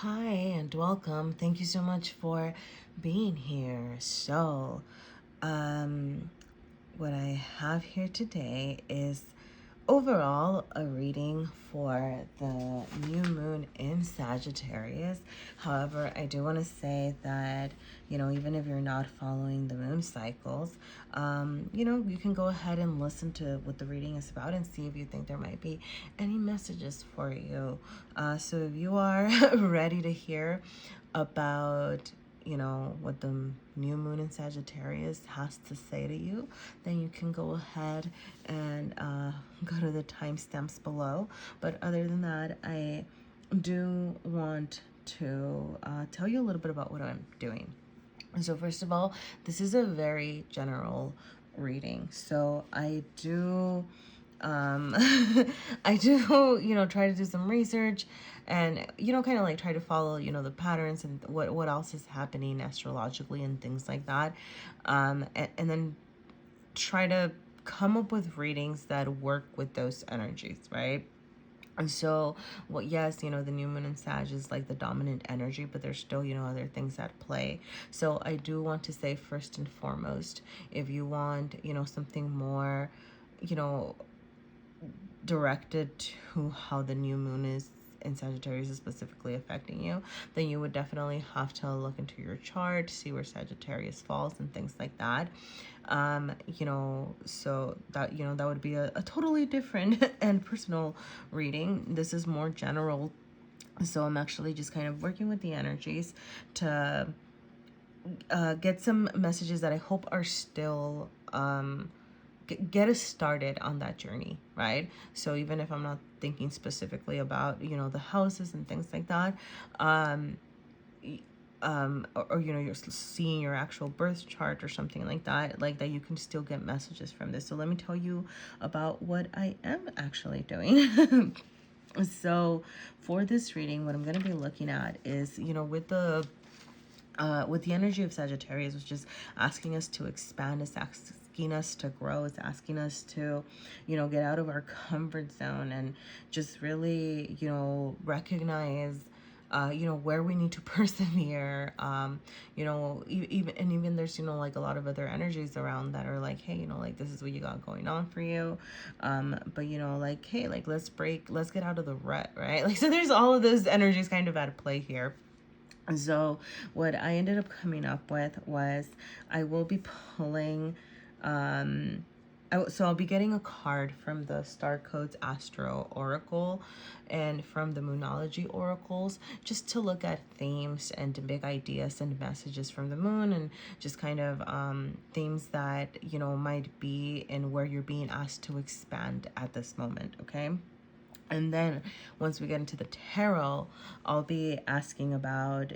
Hi and welcome. Thank you so much for being here. Um, what I have here today is overall a reading for the new moon in Sagittarius. However, I do want to say that, even if you're not following the moon cycles, you can go ahead and listen to what the reading is about and see if you think there might be any messages for you. So if you are ready to hear about what the new moon in Sagittarius has to say to you, then you can go ahead and go to the timestamps below. But other than that, I do want to tell you a little bit about what I'm doing. So first of all, this is a very general reading. So I do I do, try to do some research and, kind of like try to follow, the patterns and what else is happening astrologically and things like that. And then try to come up with readings that work with those energies, right? And so, well, yes, the new moon in Sag is like the dominant energy, but there's still, other things at play. So I do want to say first and foremost, if you want, something more, you know, directed to how the new moon is in Sagittarius is specifically affecting you, then you would definitely have to look into your chart, see where Sagittarius falls and things like that. So that, that would be a totally different and personal reading. This is more general. So I'm actually just kind of working with the energies to get some messages that I hope are still get us started on that journey, right? So even if I'm not thinking specifically about the houses and things like that, or you're seeing your actual birth chart or something like that you can still get messages from this. So let me tell you about what I am actually doing. So for this reading, what I'm going to be looking at is, with the energy of Sagittarius, which is asking us to expand, it's asking us to grow, it's asking us to, get out of our comfort zone and just really, recognize where we need to persevere. Even there's, like a lot of other energies around that are like, hey, like this is what you got going on for you. But like, hey, like let's get out of the rut, right? Like, so there's all of those energies kind of at play here. So what I ended up coming up with was I will be pulling, so I'll be getting a card from the Star Codes Astro Oracle and from the Moonology Oracles, just to look at themes and big ideas and messages from the moon, and just kind of themes that, might be in where you're being asked to expand at this moment, okay? And then once we get into the tarot, I'll be asking about,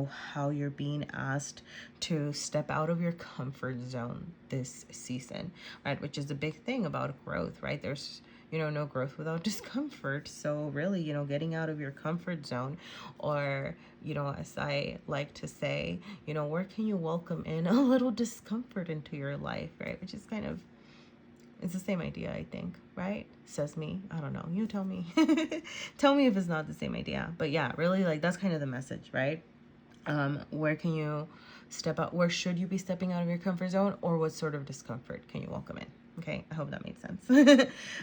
how you're being asked to step out of your comfort zone this season, right? Which is a big thing about growth, right? There's, no growth without discomfort. So really, getting out of your comfort zone, or, as I like to say, where can you welcome in a little discomfort into your life, right? Which is kind of, it's the same idea, I think, right? Says me. I don't know. You tell me. Tell me if it's not the same idea. But yeah, really, like, that's kind of the message, right? Where can you step out? Where should you be stepping out of your comfort zone? Or what sort of discomfort can you welcome in? Okay, I hope that made sense.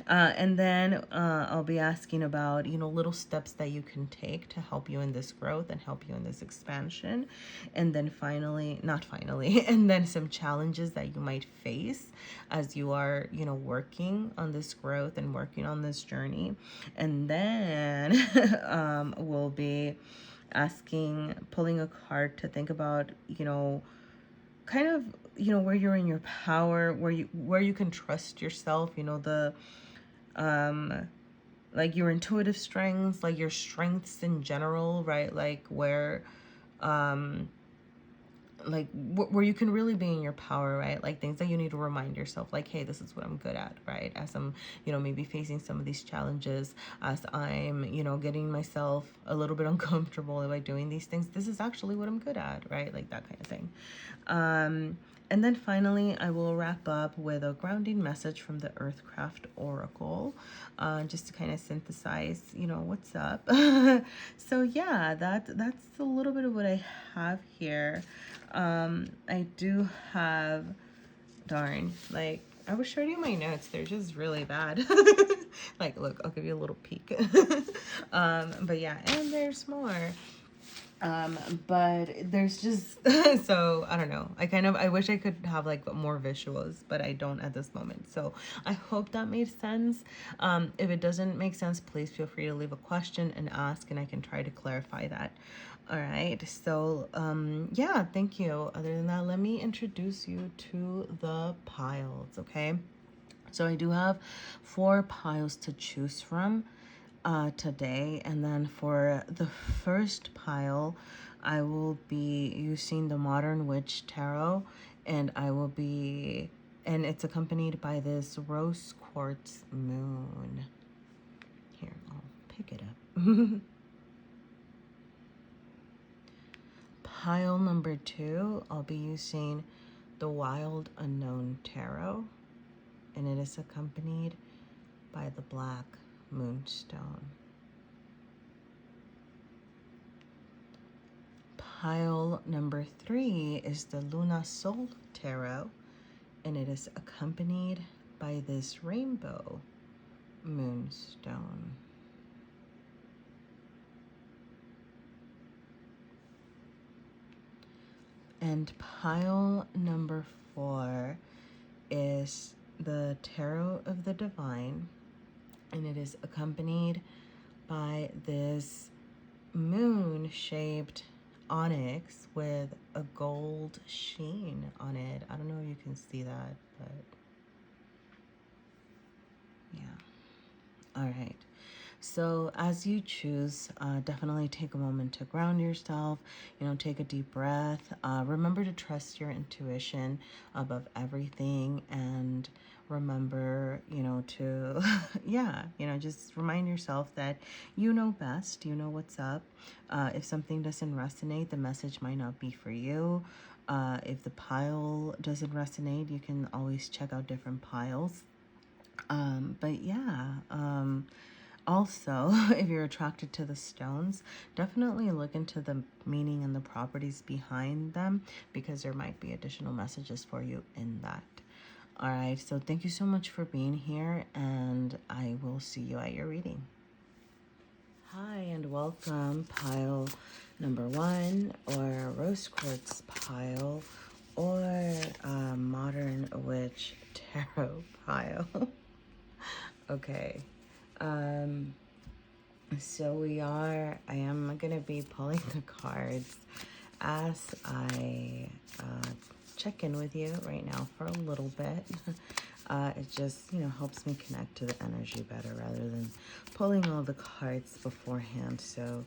And then I'll be asking about, little steps that you can take to help you in this growth and help you in this expansion. And then finally, not finally, and then some challenges that you might face as you are, working on this growth and working on this journey. And then we'll be pulling a card to think about, kind of, where you're in your power, where you can trust yourself, the like your intuitive strengths, like your strengths in general, right? Like where where you can really be in your power, right? Like things that you need to remind yourself, like, hey, this is what I'm good at, right? As I'm, maybe facing some of these challenges, as I'm, getting myself a little bit uncomfortable by doing these things, this is actually what I'm good at, right? Like that kind of thing. And then finally, I will wrap up with a grounding message from the Earthcraft Oracle, just to kind of synthesize, you know, what's up. So yeah, that's a little bit of what I have here. I do have, darn, like, I was showing you my notes. They're just really bad. Like, look, I'll give you a little peek. But yeah, and there's more. But there's just so I don't know. I wish I could have like more visuals, but I don't at this moment. So I hope that made sense. If it doesn't make sense, please feel free to leave a question and ask, and I can try to clarify that. All right. So yeah, thank you. Other than that, let me introduce you to the piles. Okay. So I do have 4 piles to choose from today, and then for the first pile I will be using the Modern Witch Tarot, and and it's accompanied by this rose quartz moon. Here, I'll pick it up. Pile number 2, I'll be using the Wild Unknown Tarot, and it is accompanied by the black Moonstone. Pile number 3 is the Luna Soul Tarot, and it is accompanied by this rainbow Moonstone. And pile number 4 is the Tarot of the Divine, and it is accompanied by this moon-shaped onyx with a gold sheen on it. I don't know if you can see that, but yeah. All right. So as you choose, definitely take a moment to ground yourself, you know, take a deep breath. Remember to trust your intuition above everything, and remember, you know, to, yeah, you know, just remind yourself that you know best, you know what's up. If something doesn't resonate, the message might not be for you. If the pile doesn't resonate, you can always check out different piles. But yeah, also, if you're attracted to the stones, definitely look into the meaning and the properties behind them, because there might be additional messages for you in that. All right, so thank you so much for being here, and I will see you at your reading. Hi, and welcome, pile number 1, or Rose Quartz pile, or Modern Witch Tarot pile. Okay. So I am going to be pulling the cards as I check in with you right now for a little bit. It just, you know, helps me connect to the energy better rather than pulling all the cards beforehand. So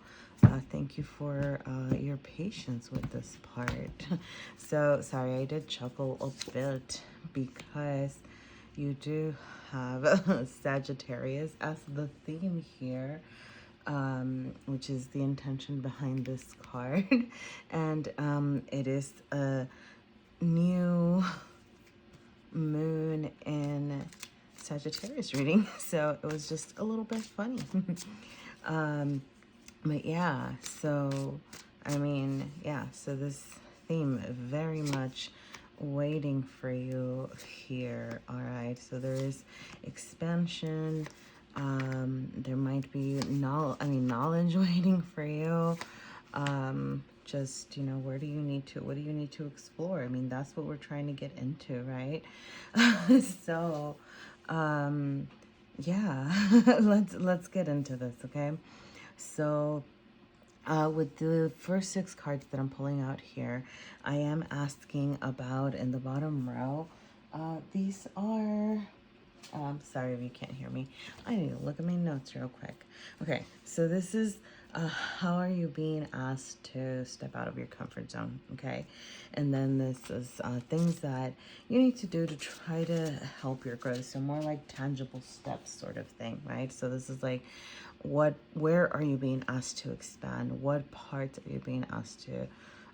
thank you for your patience with this part. So sorry, I did chuckle a bit because you do have Sagittarius as the theme here, which is the intention behind this card. And it is a new moon in Sagittarius reading, so it was just a little bit funny. But yeah, so I mean, yeah, so this theme very much waiting for you here. All right, so there is expansion. There might be knowledge waiting for you. Just, you know, what do you need to explore? I mean, that's what we're trying to get into, right? So yeah, let's get into this, okay? So with the first 6 cards that I'm pulling out here, I am asking about, in the bottom row, these are, sorry if you can't hear me. I need to look at my notes real quick. Okay, so this is, how are you being asked to step out of your comfort zone, okay? And then this is things that you need to do to try to help your growth. So more like tangible steps sort of thing, right? So this is like, where are you being asked to expand? What parts are you being asked to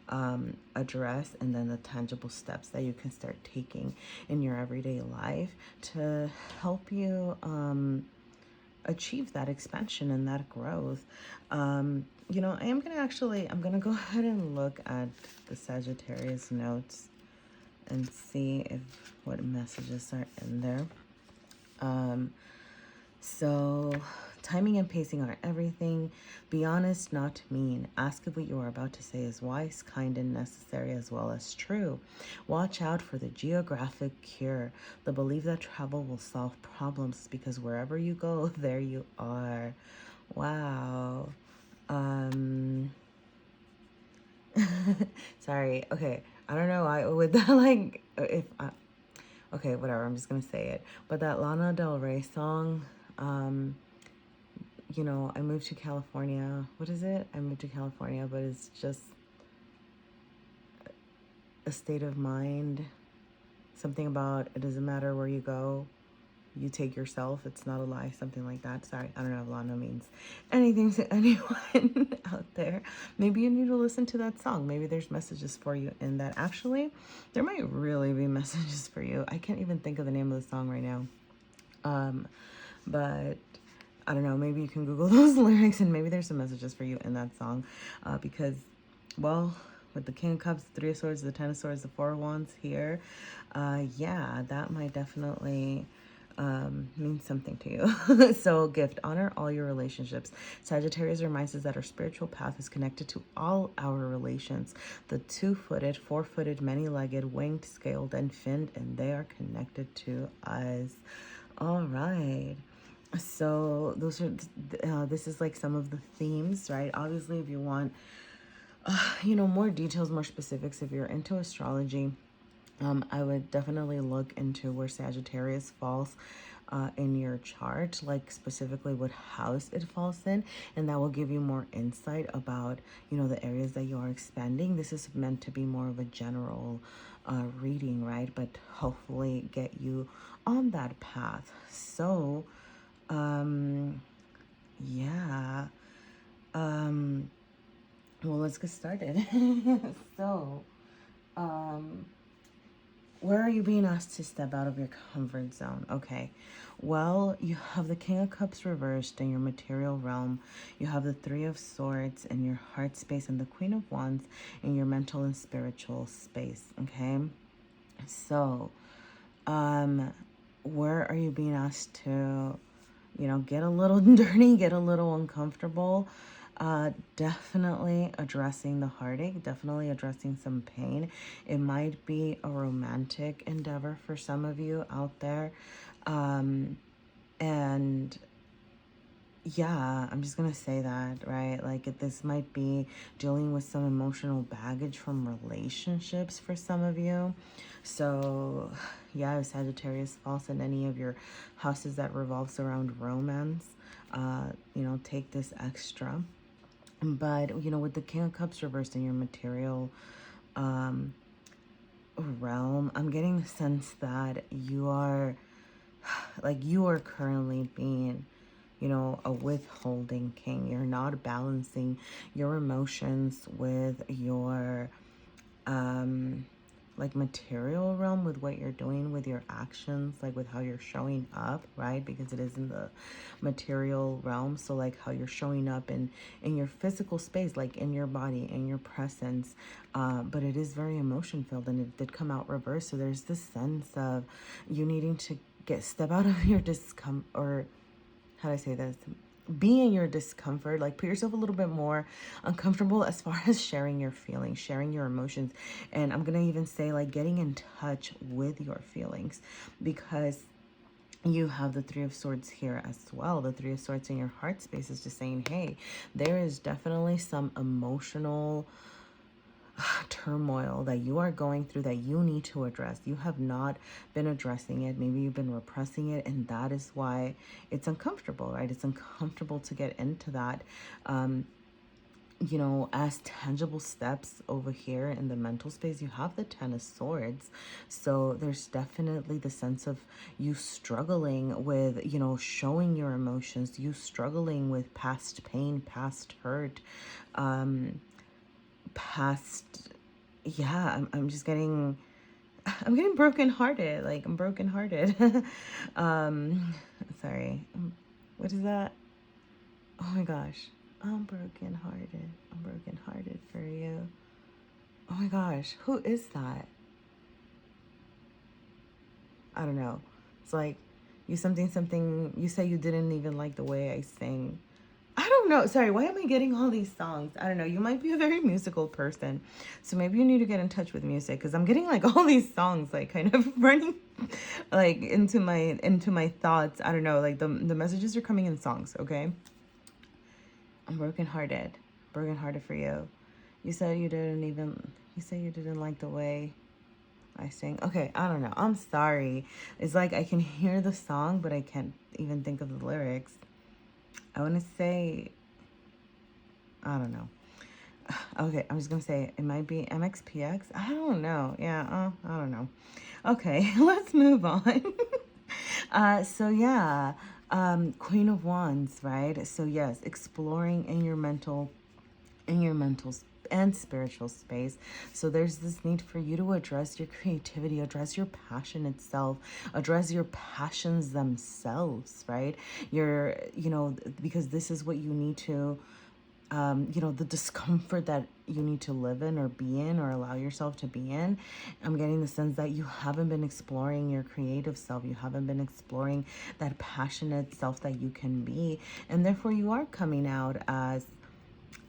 address, and then the tangible steps that you can start taking in your everyday life to help you achieve that expansion and that growth. You know, I'm gonna go ahead and look at the Sagittarius notes and see if what messages are in there. So timing and pacing are everything. Be honest, not mean. Ask if what you are about to say is wise, kind, and necessary, as well as true. Watch out for the geographic cure, the belief that travel will solve problems, because wherever you go, there you are. Wow. Sorry. Okay. I don't know. I would that like if I, okay, whatever. I'm just gonna say it. But that Lana Del Rey song, you know, I moved to California. What is it? I moved to California, but it's just a state of mind. Something about it doesn't matter where you go, you take yourself. It's not a lie. Something like that. Sorry, I don't know if Lana means anything to anyone out there. Maybe you need to listen to that song. Maybe there's messages for you in that. Actually, there might really be messages for you. I can't even think of the name of the song right now. But I don't know, maybe you can Google those lyrics and maybe there's some messages for you in that song. Because, well, with the King of Cups, the Three of Swords, the Ten of Swords, the Four of Wands here, yeah, that might definitely mean something to you. So gift, honor all your relationships. Sagittarius reminds us that our spiritual path is connected to all our relations. The two-footed, four-footed, many-legged, winged, scaled, and finned, and they are connected to us. All right. So those are this is like some of the themes, right? Obviously, if you want you know, more details, more specifics, if you're into astrology, I would definitely look into where Sagittarius falls in your chart, like specifically what house it falls in, and that will give you more insight about, you know, the areas that you are expanding. This is meant to be more of a general reading, right? But hopefully get you on that path. So, yeah. Well, let's get started. So, where are you being asked to step out of your comfort zone? Okay. Well, you have the King of Cups reversed in your material realm. You have the Three of Swords in your heart space and the Queen of Wands in your mental and spiritual space. Okay. So, where are you being asked to, you know, get a little dirty, get a little uncomfortable? Definitely addressing the heartache, definitely addressing some pain. It might be a romantic endeavor for some of you out there. And yeah, I'm just gonna say that, right? Like this might be dealing with some emotional baggage from relationships for some of you. So yeah, if Sagittarius falls in any of your houses that revolves around romance, you know, take this extra. But, you know, with the King of Cups reversed in your material realm, I'm getting the sense that you are, like, you are currently being, you know, a withholding king. You're not balancing your emotions with your, like, material realm, with what you're doing with your actions, like with how you're showing up, right? Because it is in the material realm. So like how you're showing up in your physical space, like in your body, in your presence, but it is very emotion filled, and it did come out reverse. So there's this sense of you needing to step out of your discomfort, or how do I say this, be in your discomfort, like put yourself a little bit more uncomfortable as far as sharing your feelings, sharing your emotions. And I'm gonna even say, like, getting in touch with your feelings, because you have the Three of Swords here as well. The Three of Swords in your heart space is just saying, hey, there is definitely some emotional turmoil that you are going through that you need to address. You have not been addressing it. Maybe you've been repressing it, and that is why it's uncomfortable, right? It's uncomfortable to get into that. You know, as tangible steps over here in the mental space, you have the Ten of Swords. So there's definitely the sense of you struggling with, you know, showing your emotions, you struggling with past pain, past hurt, past yeah, I'm just getting, I'm getting brokenhearted. Like, I'm brokenhearted. Sorry. What is that? Oh my gosh. I'm brokenhearted. I'm brokenhearted for you. Oh my gosh. Who is that? I don't know. It's like, you something, you say you didn't even like the way I sing. I don't know. Sorry, why am I getting all these songs? I don't know. You might be a very musical person. So maybe you need to get in touch with music, because I'm getting like all these songs like kind of running like into my thoughts. I don't know. Like the messages are coming in songs, okay? I'm brokenhearted. Brokenhearted for you. You said you didn't like the way I sing. Okay, I don't know. I'm sorry. It's like I can hear the song, but I can't even think of the lyrics. I want to say, I don't know. Okay, I'm just gonna say it might be MXPX. I don't know. Yeah, I don't know. Okay, let's move on. So yeah, Queen of Wands, right? So yes, exploring in your mental and spiritual space. So there's this need for you to address your creativity, address your passion itself, address your passions themselves, right? Because this is what you need to, the discomfort that you need to live in or be in or allow yourself to be in. I'm getting the sense that you haven't been exploring your creative self. You haven't been exploring that passionate self that you can be. And therefore you are coming out as,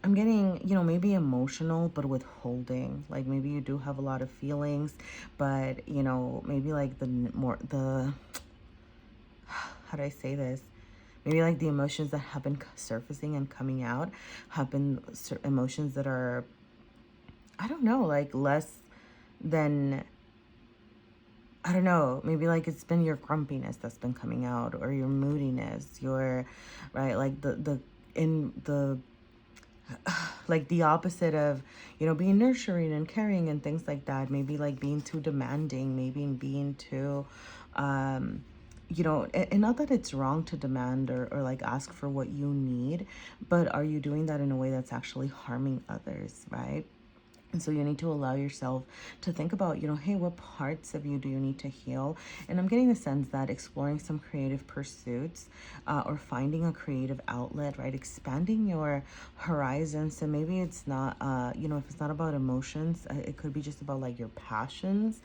I'm getting, maybe emotional, but withholding. Like maybe you do have a lot of feelings, but, maybe like how do I say this? Maybe like the emotions that have been surfacing and coming out have been emotions that are, I don't know, like less than, I don't know, maybe like it's been your grumpiness that's been coming out, or your moodiness, right, like in the, like the opposite of, being nurturing and caring and things like that. Maybe like being too demanding, maybe being too, and not that it's wrong to demand or like ask for what you need, but are you doing that in a way that's actually harming others, right? And so you need to allow yourself to think about, hey, what parts of you do you need to heal? And I'm getting the sense that exploring some creative pursuits, or finding a creative outlet, right? Expanding your horizons. So maybe it's not, if it's not about emotions, it could be just about like your passions.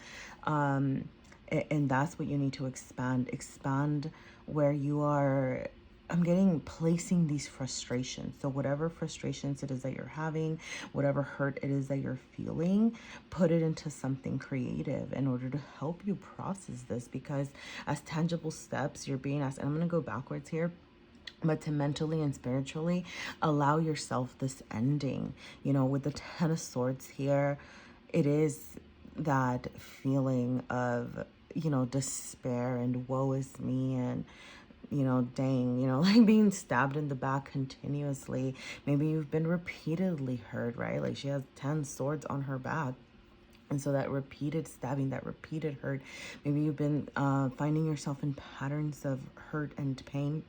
And that's what you need to expand where you are. I'm getting placing these frustrations. So whatever frustrations it is that you're having, whatever hurt it is that you're feeling, put it into something creative in order to help you process this. Because as tangible steps, you're being asked, and I'm going to go backwards here, but to mentally and spiritually allow yourself this ending. With the Ten of Swords here, it is that feeling of, despair and woe is me, and dang, like being stabbed in the back continuously. Maybe you've been repeatedly hurt, right? Like she has 10 swords on her back. And so that repeated stabbing, that repeated hurt, maybe you've been finding yourself in patterns of hurt and pain.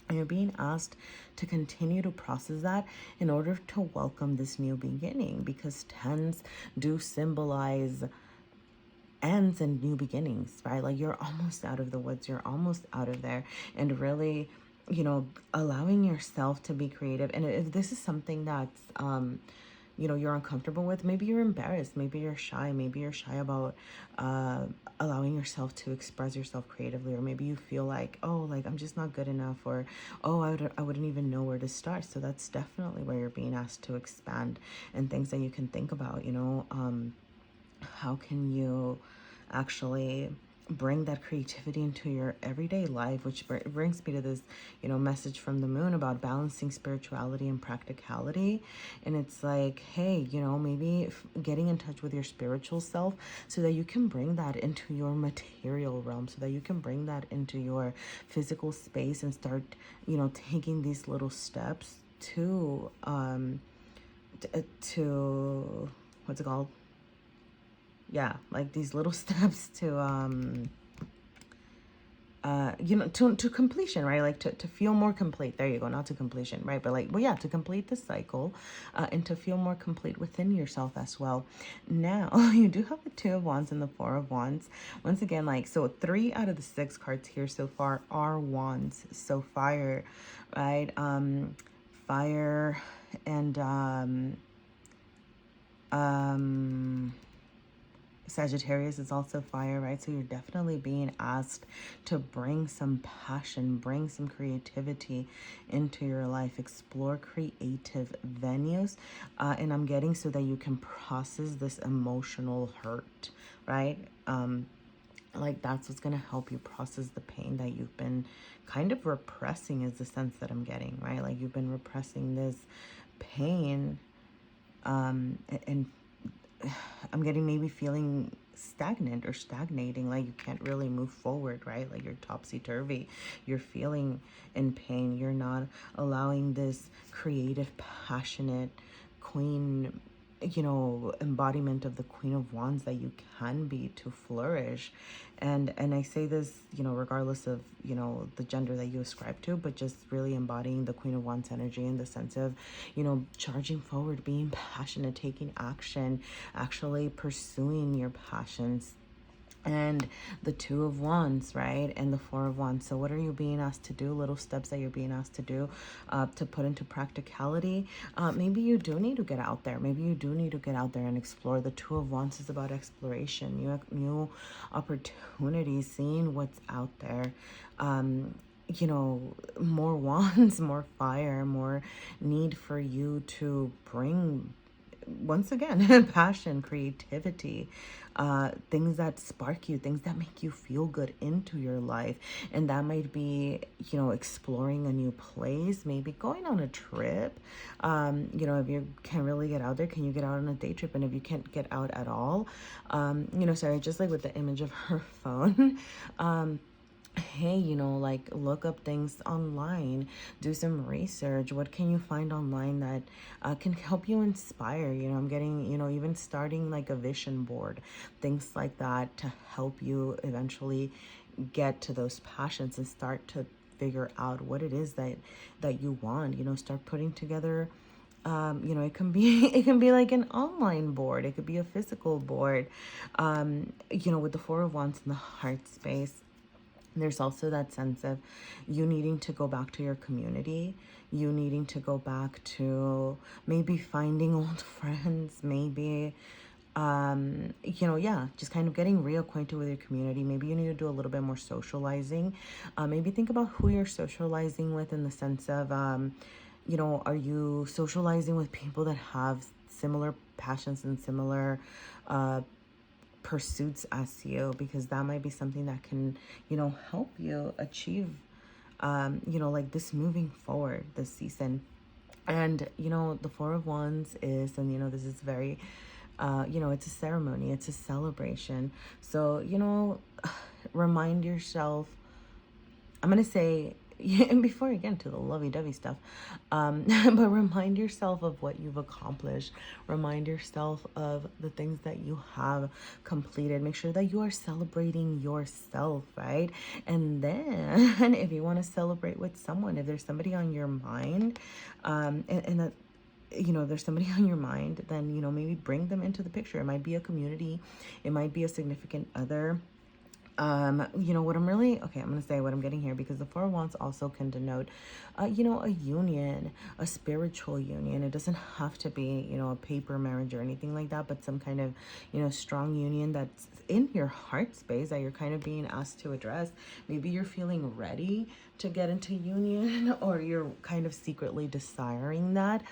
And you're being asked to continue to process that in order to welcome this new beginning, because tens do symbolize ends and new beginnings, right? Like you're almost out of the woods, you're almost out of there, and really, allowing yourself to be creative. And if this is something that's, you're uncomfortable with, maybe you're embarrassed, maybe you're shy about allowing yourself to express yourself creatively, or maybe you feel like, oh, like I'm just not good enough, or oh, I wouldn't even know where to start. So that's definitely where you're being asked to expand, and things that you can think about, how can you actually bring that creativity into your everyday life, which brings me to this, message from the moon about balancing spirituality and practicality. And it's like, hey, maybe getting in touch with your spiritual self so that you can bring that into your material realm, so that you can bring that into your physical space and start, taking these little steps to what's it called? Yeah, like these little steps to to completion, right? Like to feel more complete. There you go. Not to completion, right? But like, well, yeah, to complete the cycle, and to feel more complete within yourself as well. Now, you do have the Two of Wands and the Four of Wands. Once again, like, so 3 out of the 6 cards here so far are wands. So fire, right? Fire and, Sagittarius is also fire, right? So you're definitely being asked to bring some passion, bring some creativity into your life, explore creative venues. And I'm getting so that you can process this emotional hurt, right? Like that's what's going to help you process the pain that you've been kind of repressing, is the sense that I'm getting, right? Like you've been repressing this pain, and I'm getting maybe feeling stagnant or stagnating, like you can't really move forward, right? Like you're topsy-turvy, you're feeling in pain, you're not allowing this creative, passionate queen, embodiment of the Queen of Wands that you can be to flourish. And I say this, regardless of, the gender that you ascribe to, but just really embodying the Queen of Wands energy in the sense of, charging forward, being passionate, taking action, actually pursuing your passions. And the Two of Wands, right? And the Four of Wands. So what are you being asked to do? Little steps that you're being asked to do, to put into practicality. Maybe you do need to get out there. Maybe you do need to get out there and explore. The Two of Wands is about exploration, new opportunities, seeing what's out there. More wands, more fire, more need for you to bring, once again, passion, creativity, things that spark you, things that make you feel good into your life. And that might be, exploring a new place, maybe going on a trip. If you can't really get out there, can you get out on a day trip? And if you can't get out at all, sorry, just like with the image of her phone, hey, like look up things online, do some research. What can you find online that can help you inspire? I'm getting, even starting like a vision board, things like that, to help you eventually get to those passions and start to figure out what it is that you want. Start putting together, it can be like an online board, it could be a physical board, with the Four of Wands in the heart space. There's also that sense of you needing to go back to your community, you needing to go back to maybe finding old friends, maybe, just kind of getting reacquainted with your community. Maybe you need to do a little bit more socializing. Maybe think about who you're socializing with, in the sense of, are you socializing with people that have similar passions and similar, pursuits as you, because that might be something that can, help you achieve, like this moving forward this season. And, the Four of Wands is, and, this is very, it's a ceremony, it's a celebration. So, remind yourself, I'm going to say, and before I get into the lovey-dovey stuff, but remind yourself of what you've accomplished. Remind yourself of the things that you have completed. Make sure that you are celebrating yourself, right? And then if you want to celebrate with someone, if there's somebody on your mind, and that, there's somebody on your mind, then, maybe bring them into the picture. It might be a community, it might be a significant other. What I'm really, okay, I'm going to say what I'm getting here, because the Four of Wands also can denote, a union, a spiritual union. It doesn't have to be, a paper marriage or anything like that, but some kind of, strong union that's in your heart space that you're kind of being asked to address. Maybe you're feeling ready to get into union, or you're kind of secretly desiring that.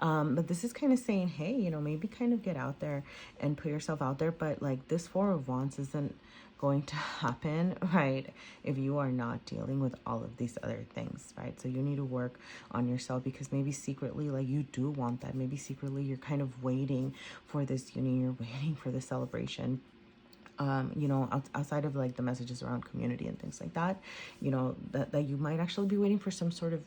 But this is kind of saying, hey, maybe kind of get out there and put yourself out there. But like this Four of Wands isn't going to happen, right, if you are not dealing with all of these other things, right? So you need to work on yourself, because maybe secretly, like, you do want that. Maybe secretly you're kind of waiting for this union, you're waiting for the celebration. Outside of like the messages around community and things like that, that you might actually be waiting for some sort of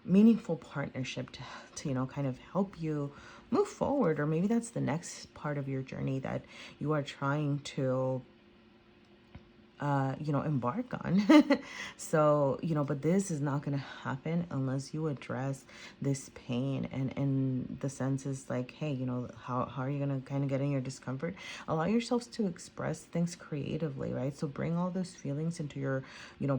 meaningful partnership to kind of help you move forward. Or maybe that's the next part of your journey that you are trying to embark on. So, but this is not going to happen unless you address this pain. And in the sense is like, hey, how are you going to kind of get in your discomfort? Allow yourselves to express things creatively, right? So bring all those feelings into your,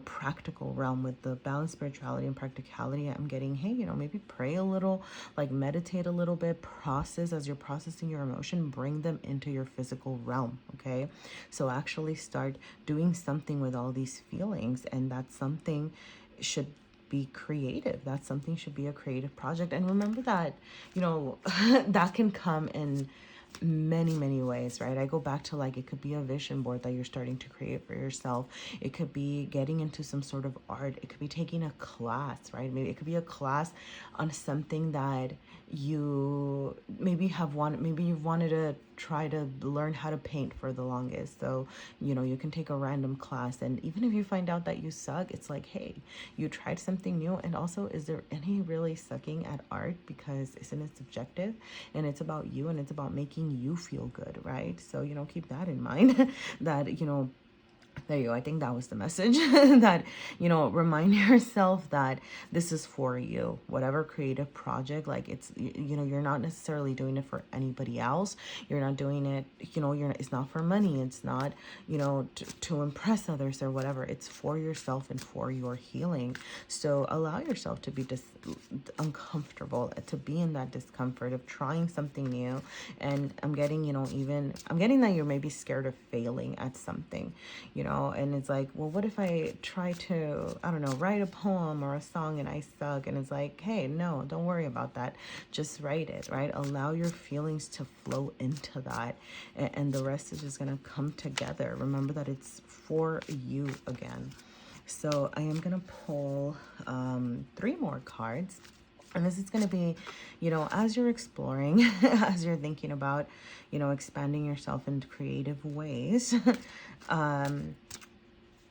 practical realm with the balanced spirituality and practicality. I'm getting, hey, maybe pray a little, like meditate a little bit, process as you're processing your emotion, bring them into your physical realm, okay? So actually start doing something with all these feelings, and that's something should be creative. That's something should be a creative project. And remember that, that can come in many ways, right? I go back to, like, it could be a vision board that you're starting to create for yourself. It could be getting into some sort of art. It could be taking a class, right? Maybe it could be a class on something that you maybe you've wanted to try to learn how to paint for the longest. So, you can take a random class, and even if you find out that you suck, it's like, hey, you tried something new. And also, is there any really sucking at art? Because isn't it subjective? And it's about you, and it's about making you feel good, right? So, keep that in mind. That, there you go. I think that was the message. That, remind yourself that this is for you. Whatever creative project, like, it's, you're not necessarily doing it for anybody else. You're not doing it, it's not for money. It's not, to impress others or whatever. It's for yourself and for your healing. So allow yourself to be uncomfortable, to be in that discomfort of trying something new. And I'm getting, I'm getting that you're maybe scared of failing at something, and it's like, well, what if I try to, I don't know, write a poem or a song and I suck? And it's like, hey, no, don't worry about that. Just write it, right? Allow your feelings to flow into that, and the rest is just going to come together. Remember that it's for you again. So I am going to pull 3 more cards. And this is going to be, as you're exploring, as you're thinking about, expanding yourself in creative ways,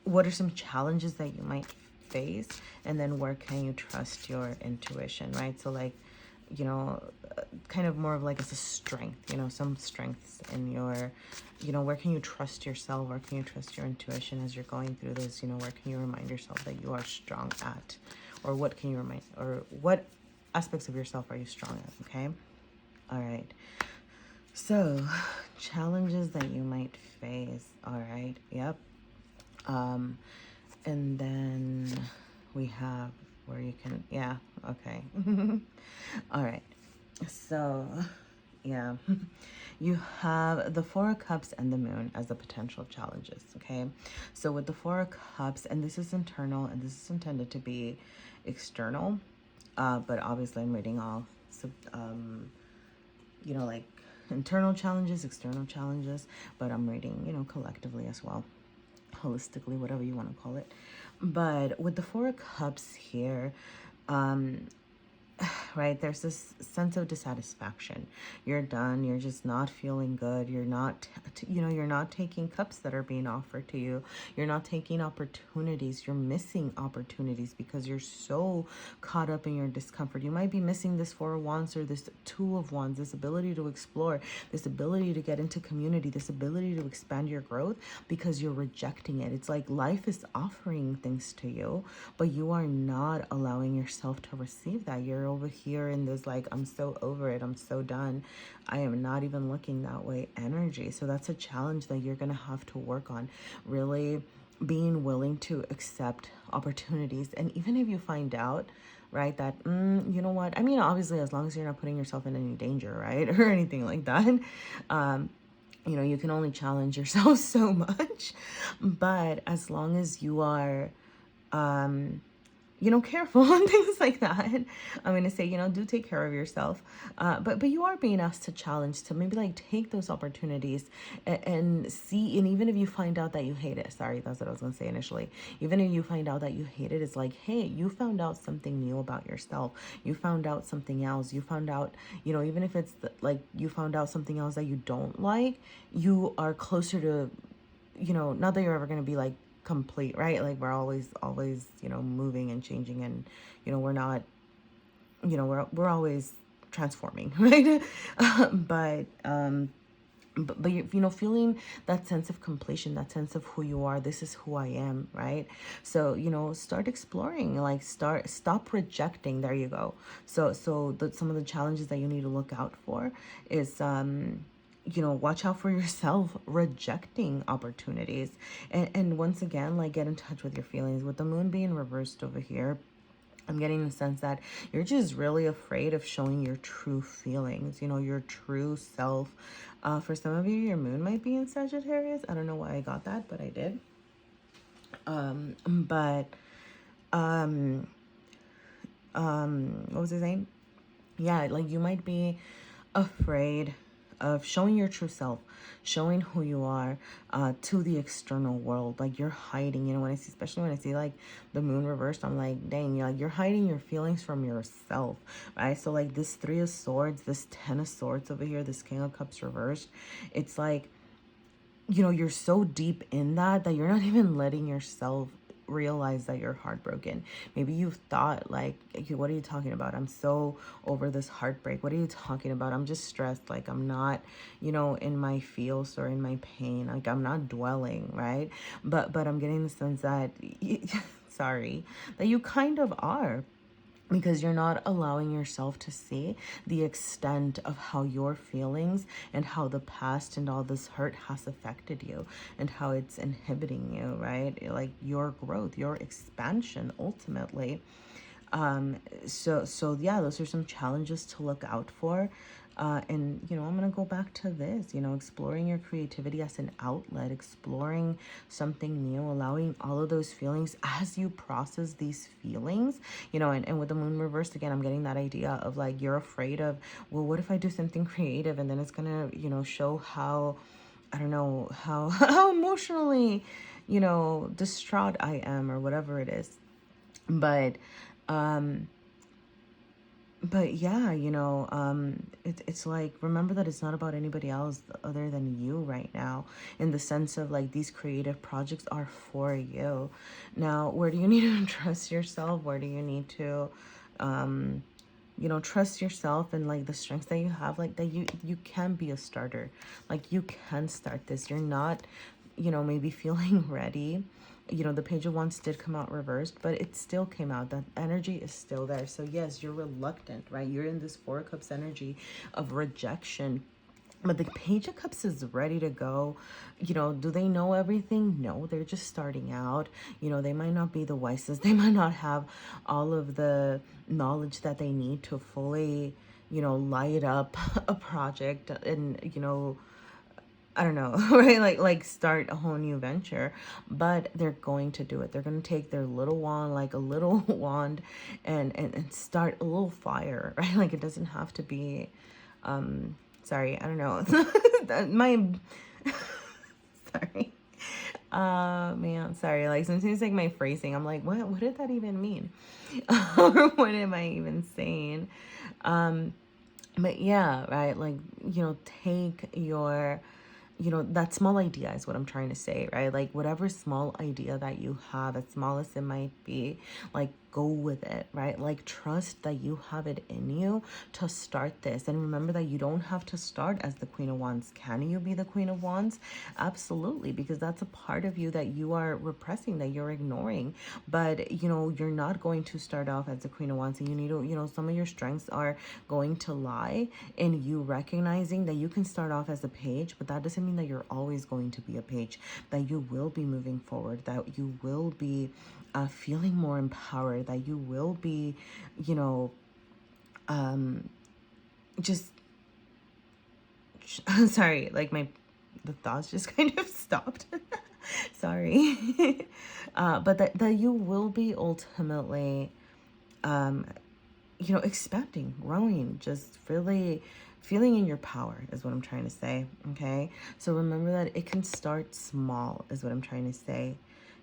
what are some challenges that you might face? And then where can you trust your intuition, right? So, like, kind of more of like as a strength, some strengths in your, where can you trust yourself? Where can you trust your intuition as you're going through this? Where can you remind yourself that you are strong at? Or what can you remind, or what aspects of yourself are you strong at? Okay. All right. So challenges that you might face. All right. Yep. And then we have where you can, yeah. Okay. All right. So yeah, you have the 4 of Cups and the Moon as the potential challenges. Okay. So with the 4 of Cups, and this is internal and this is intended to be external, but obviously I'm reading off, like internal challenges, external challenges, but I'm reading, collectively as well, holistically, whatever you want to call it. But with the 4 of Cups here, right, there's this sense of dissatisfaction. You're done. You're just not feeling good. You're not, you're not taking cups that are being offered to you. You're not taking opportunities. You're missing opportunities because you're so caught up in your discomfort. You might be missing this 4 of Wands or this 2 of Wands, this ability to explore, this ability to get into community, this ability to expand your growth, because you're rejecting it. It's like life is offering things to you, but you are not allowing yourself to receive that. You're over here in this, like, I'm so over it, I'm so done, I am not even looking that way energy. So that's a challenge that you're gonna have to work on, really being willing to accept opportunities. And even if you find out, right, that you know what, I mean, obviously as long as you're not putting yourself in any danger, right, or anything like that, you can only challenge yourself so much. But as long as you are careful and things like that, I'm going to say, do take care of yourself. But you are being asked to challenge, to maybe like take those opportunities and see. And even if you find out that you hate it, sorry, that's what I was going to say initially. Even if you find out that you hate it, it's like, hey, you found out something new about yourself. You found out something else. You found out, even if it's like you found out something else that you don't like, you are closer to, not that you're ever going to be like complete, right? Like we're always moving and changing, and we're not, we're always transforming, right? But but you know, feeling that sense of completion, that sense of who you are. This is who I am, right? So, you know, start exploring, like stop rejecting. There you go. Some of the challenges that you need to look out for is you know, watch out for yourself rejecting opportunities. And once again, like, get in touch with your feelings. With the moon being reversed over here, I'm getting the sense that you're just really afraid of showing your true feelings, you know, your true self. For some of you, your moon might be in Sagittarius. I don't know why I got that, but I did. But what was I saying? Yeah, like, you might be afraid of showing your true self, showing who you are to the external world. Like, you're hiding, you know, when I see, especially when I see like the moon reversed, I'm like, dang, you're hiding your feelings from yourself, right? So like this 3 of Swords, this 10 of Swords over here, this King of Cups reversed, it's like, you know, you're so deep in that you're not even letting yourself realize that you're heartbroken. Maybe you've thought like, okay, what are you talking about? I'm so over this heartbreak. What are you talking about? I'm just stressed. Like, I'm not, you know, in my feels or in my pain. Like, I'm not dwelling, right? But I'm getting the sense that sorry, that you kind of are, because you're not allowing yourself to see the extent of how your feelings and how the past and all this hurt has affected you and how it's inhibiting you, right? Like, your growth, your expansion ultimately. So yeah, those are some challenges to look out for. And, you know, I'm going to go back to this, you know, exploring your creativity as an outlet, exploring something new, allowing all of those feelings as you process these feelings, you know, and with the moon reversed again, I'm getting that idea of like, you're afraid of, well, what if I do something creative and then it's going to, you know, show how, I don't know, how, how emotionally, you know, distraught I am or whatever it is. But, but yeah, you know, it's like, remember that it's not about anybody else other than you right now, in the sense of like, these creative projects are for you. Now, where do you need to trust yourself? Where do you need to, you know, trust yourself and like the strengths that you have, like that you can be a starter, like you can start this. You're not, you know, maybe feeling ready. You know, the Page of Wands did come out reversed, but it still came out. That energy is still there. So yes, you're reluctant, right? You're in this 4 of Cups energy of rejection, but the Page of Cups is ready to go. You know, do they know everything? No, they're just starting out. You know, they might not be the wisest. They might not have all of the knowledge that they need to fully, you know, light up a project and, you know, I don't know, right? Like start a whole new venture, but they're going to do it. They're going to take their little wand, like a little wand, and start a little fire, right? Like, it doesn't have to be, sorry, I don't know. My, sorry. Man, sorry. Like, sometimes like my phrasing, I'm like, what did that even mean? Or what am I even saying? But yeah, right? Like, you know, take your, you know, that small idea is what I'm trying to say, right? Like, whatever small idea that you have, as small as it might be, like, go with it, right? Like, trust that you have it in you to start this. And remember that you don't have to start as the Queen of Wands. Can you be the Queen of Wands? Absolutely, because that's a part of you that you are repressing, that you're ignoring. But, you know, you're not going to start off as the Queen of Wands. And you need to, you know, some of your strengths are going to lie in you recognizing that you can start off as a page, but that doesn't mean that you're always going to be a page, that you will be moving forward, that you will be feeling more empowered, that you will be, you know, just sorry, like the thoughts just kind of stopped. Sorry. But that you will be ultimately, you know, expanding, growing, just really feeling in your power is what I'm trying to say. Okay, so remember that it can start small is what I'm trying to say,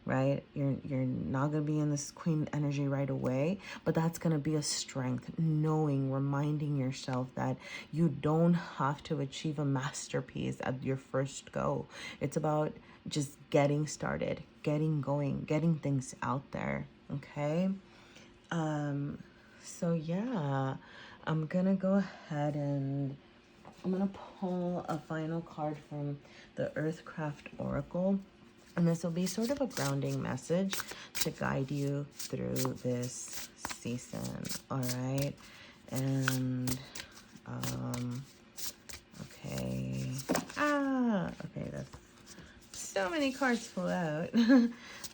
right? You're not gonna be in this queen energy right away, but that's gonna be a strength, knowing, reminding yourself that you don't have to achieve a masterpiece at your first go. It's about just getting started, getting going, getting things out there. Okay. So yeah, I'm gonna go ahead and I'm gonna to pull a final card from the Earthcraft Oracle. And this will be sort of a grounding message to guide you through this season. All right. And, okay. Okay, that's so many cards flew out.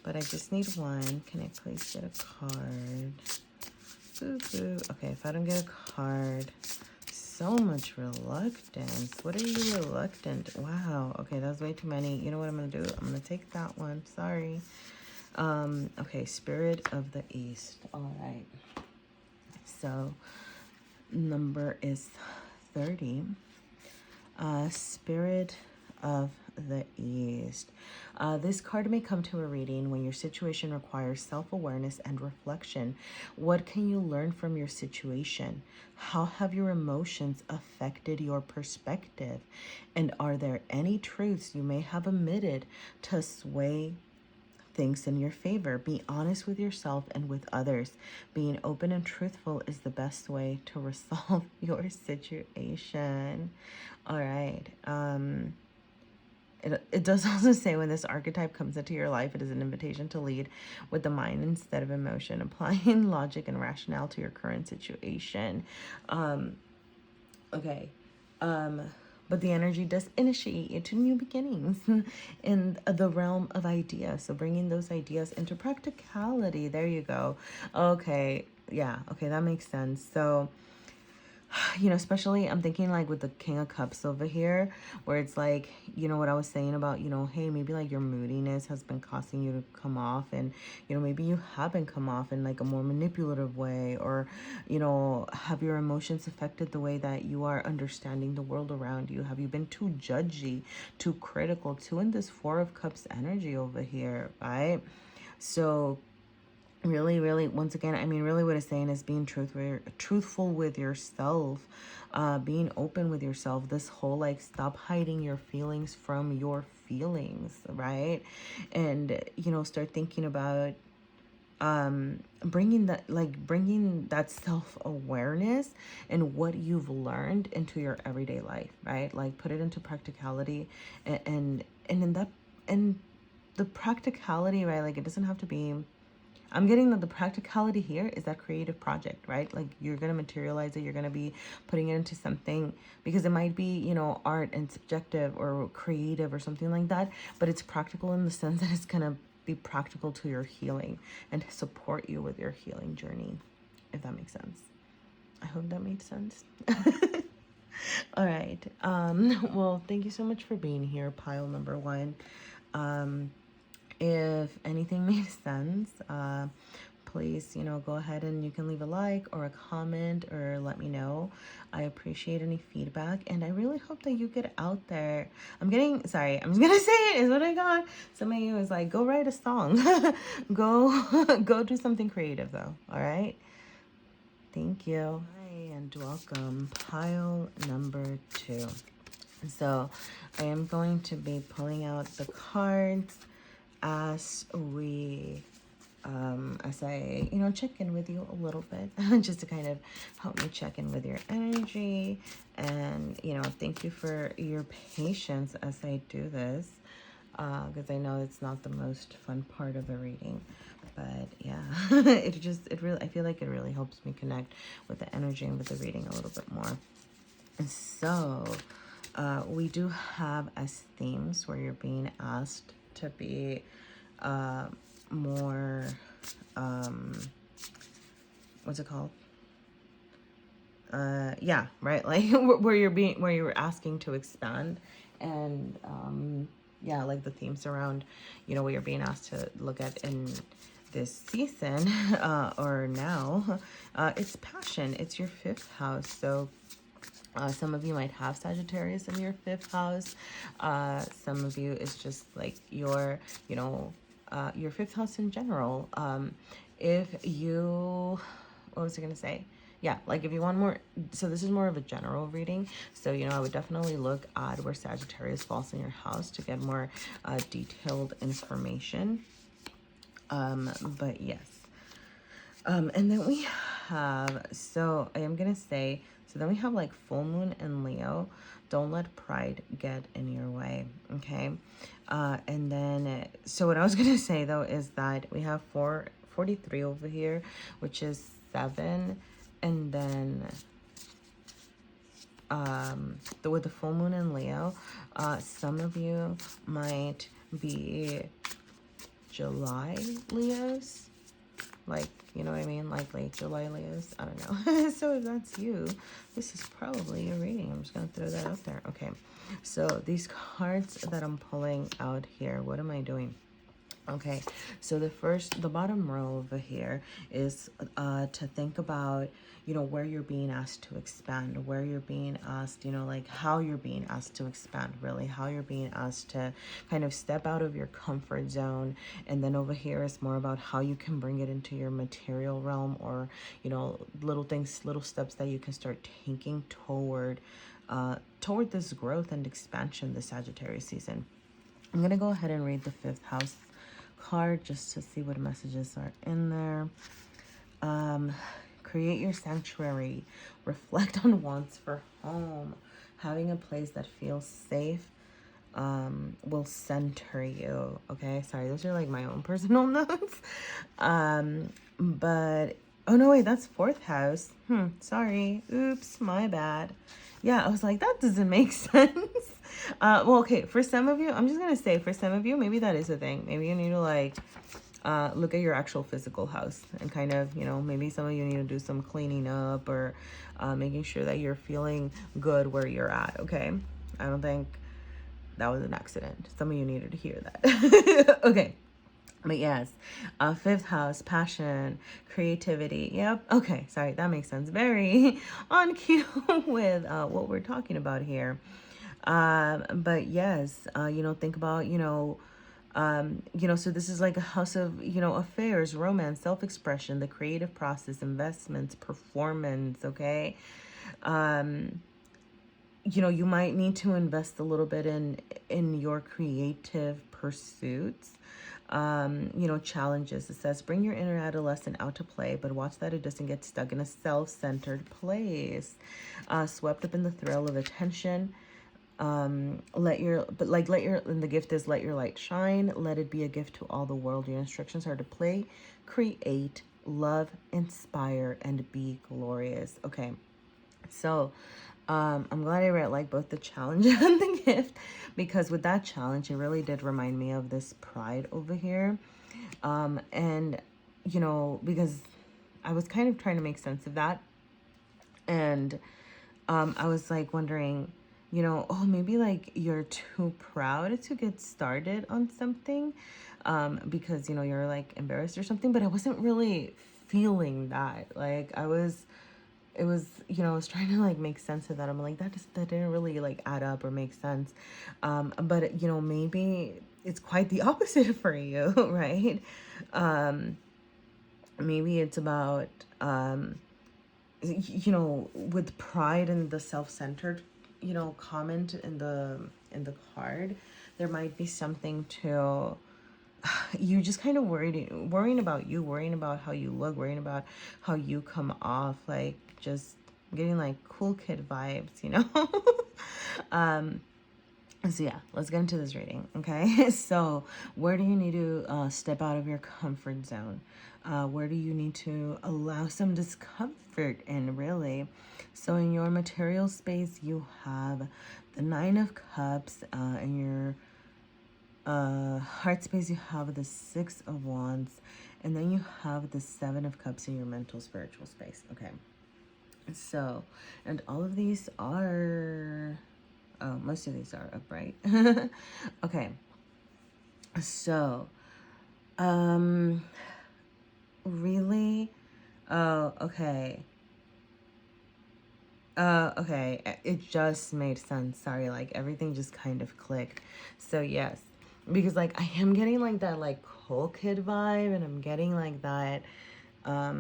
But I just need one. Can I please get a card? Boo-boo. Okay, if I don't get a card, so much reluctance. What are you reluctant? Wow. Okay, that was way too many. You know what I'm going to do? I'm going to take that one. Sorry. Okay, Spirit of the East. All right. So, number is 30. Spirit of the East. This card may come to a reading when your situation requires self-awareness and reflection. What can you learn from your situation? How have your emotions affected your perspective? And are there any truths you may have omitted to sway things in your favor? Be honest with yourself and with others. Being open and truthful is the best way to resolve your situation. All right. It does also say when this archetype comes into your life, it is an invitation to lead with the mind instead of emotion, applying logic and rationale to your current situation. Okay. But the energy does initiate you to new beginnings in the realm of ideas. So bringing those ideas into practicality. There you go. Okay. Yeah. Okay. That makes sense. So, you know, especially I'm thinking like with the King of Cups over here, where it's like, you know, what I was saying about, you know, hey, maybe like your moodiness has been causing you to come off, and, you know, maybe you haven't come off in like a more manipulative way, or, you know, have your emotions affected the way that you are understanding the world around you? Have you been too judgy, too critical, too in this Four of Cups energy over here, right? So really, once again, I mean, really what it's saying is being truthful with yourself, being open with yourself. This whole like stop hiding your feelings from your feelings, right? And, you know, start thinking about bringing that self-awareness and what you've learned into your everyday life, right? Like put it into practicality, and in that, and the practicality, right? Like it doesn't have to be, I'm getting that the practicality here is that creative project, right? Like you're going to materialize it. You're going to be putting it into something, because it might be, you know, art and subjective or creative or something like that. But it's practical in the sense that it's going to be practical to your healing and to support you with your healing journey, if that makes sense. I hope that made sense. All right. Well, thank you so much for being here, pile number one. If anything made sense, please, you know, go ahead and you can leave a like or a comment or let me know. I appreciate any feedback, and I really hope that you get out there. I'm just gonna say it is what I got. Some of you is like, go write a song. go do something creative though. All right. Thank you. Hi, and welcome, pile number 2. So I am going to be pulling out the cards as I, you know, check in with you a little bit, just to kind of help me check in with your energy. And, you know, thank you for your patience as I do this, because I know it's not the most fun part of the reading. But yeah, I feel like it really helps me connect with the energy and with the reading a little bit more. And so we do have as themes where you're being asked to be more, what's it called? Yeah, right. Like where you're asking to expand, and yeah, like the themes around, you know, what you're being asked to look at in this season, or now, it's passion. It's your 5th house. So some of you might have Sagittarius in your 5th house. Some of you is just like your, you know, your 5th house in general. If you, what was I going to say? Yeah, like if you want more, so this is more of a general reading. So, you know, I would definitely look at where Sagittarius falls in your house to get more detailed information. But yes. And then we have, so I am going to say, so then we have like full moon in Leo. don't let pride get in your way, okay? And then, so what I was gonna say though is that we have 43 over here, which is 7, and then with the full moon in Leo, some of you might be July Leos, like, you know what I mean, like late July Leos, I don't know. So if that's you, this is probably your reading. I'm just gonna throw that out there. Okay, so these cards that I'm pulling out here, what am I doing? Okay, so the bottom row over here is to think about, you know, where you're being asked to expand, where you're being asked, you know, like how you're being asked to expand, really, how you're being asked to kind of step out of your comfort zone. And then over here is more about how you can bring it into your material realm, or, you know, little things, little steps that you can start taking toward this growth and expansion this Sagittarius season. I'm going to go ahead and read the 5th house card just to see what messages are in there. Create your sanctuary. Reflect on wants for home. Having a place that feels safe will center you. Okay, sorry, those are like my own personal notes. But oh no, wait, that's 4th house. Sorry, oops, my bad. Yeah, I was like, that doesn't make sense. Well, okay, for some of you, I'm just gonna say, for some of you, maybe that is a thing. Maybe you need to like look at your actual physical house and kind of, you know, maybe some of you need to do some cleaning up, or making sure that you're feeling good where you're at. Okay, I don't think that was an accident. Some of you needed to hear that. Okay. But yes, 5th house, passion, creativity. Yep. Okay. Sorry. That makes sense. Very on cue with what we're talking about here. But yes, you know, think about, you know, so this is like a house of, you know, affairs, romance, self-expression, the creative process, investments, performance. Okay. You know, you might need to invest a little bit in your creative pursuits. You know, challenges. It says, bring your inner adolescent out to play, but watch that it doesn't get stuck in a self-centered place. Swept up in the thrill of attention. And the gift is let your light shine. Let it be a gift to all the world. Your instructions are to play, create, love, inspire, and be glorious. Okay. So, I'm glad I read like both the challenge and the gift, because with that challenge, it really did remind me of this pride over here. And, you know, because I was kind of trying to make sense of that. And, I was like wondering, you know, oh, maybe like you're too proud to get started on something, because, you know, you're like embarrassed or something, but I wasn't really feeling that. Like it was, you know, I was trying to like make sense of that. I'm like, that didn't really like add up or make sense. But you know, maybe it's quite the opposite for you, right? Maybe it's about, you know, with pride and the self-centered, you know, comment in the card, there might be something to you just kind of worrying about you, worrying about how you look, worrying about how you come off, like just getting like cool kid vibes, you know. So yeah, let's get into this reading. Okay. So where do you need to step out of your comfort zone? Where do you need to allow some discomfort in, really? So in your material space, you have the 9 of Cups. In your heart space, you have the 6 of Wands, and then you have the 7 of Cups in your mental spiritual space. Okay. So, and all of these are, most of these are upright. Okay. So, really, okay. Okay, it just made sense. Sorry, like everything just kind of clicked. So yes, because like I am getting like that like cool kid vibe, and I'm getting like that, I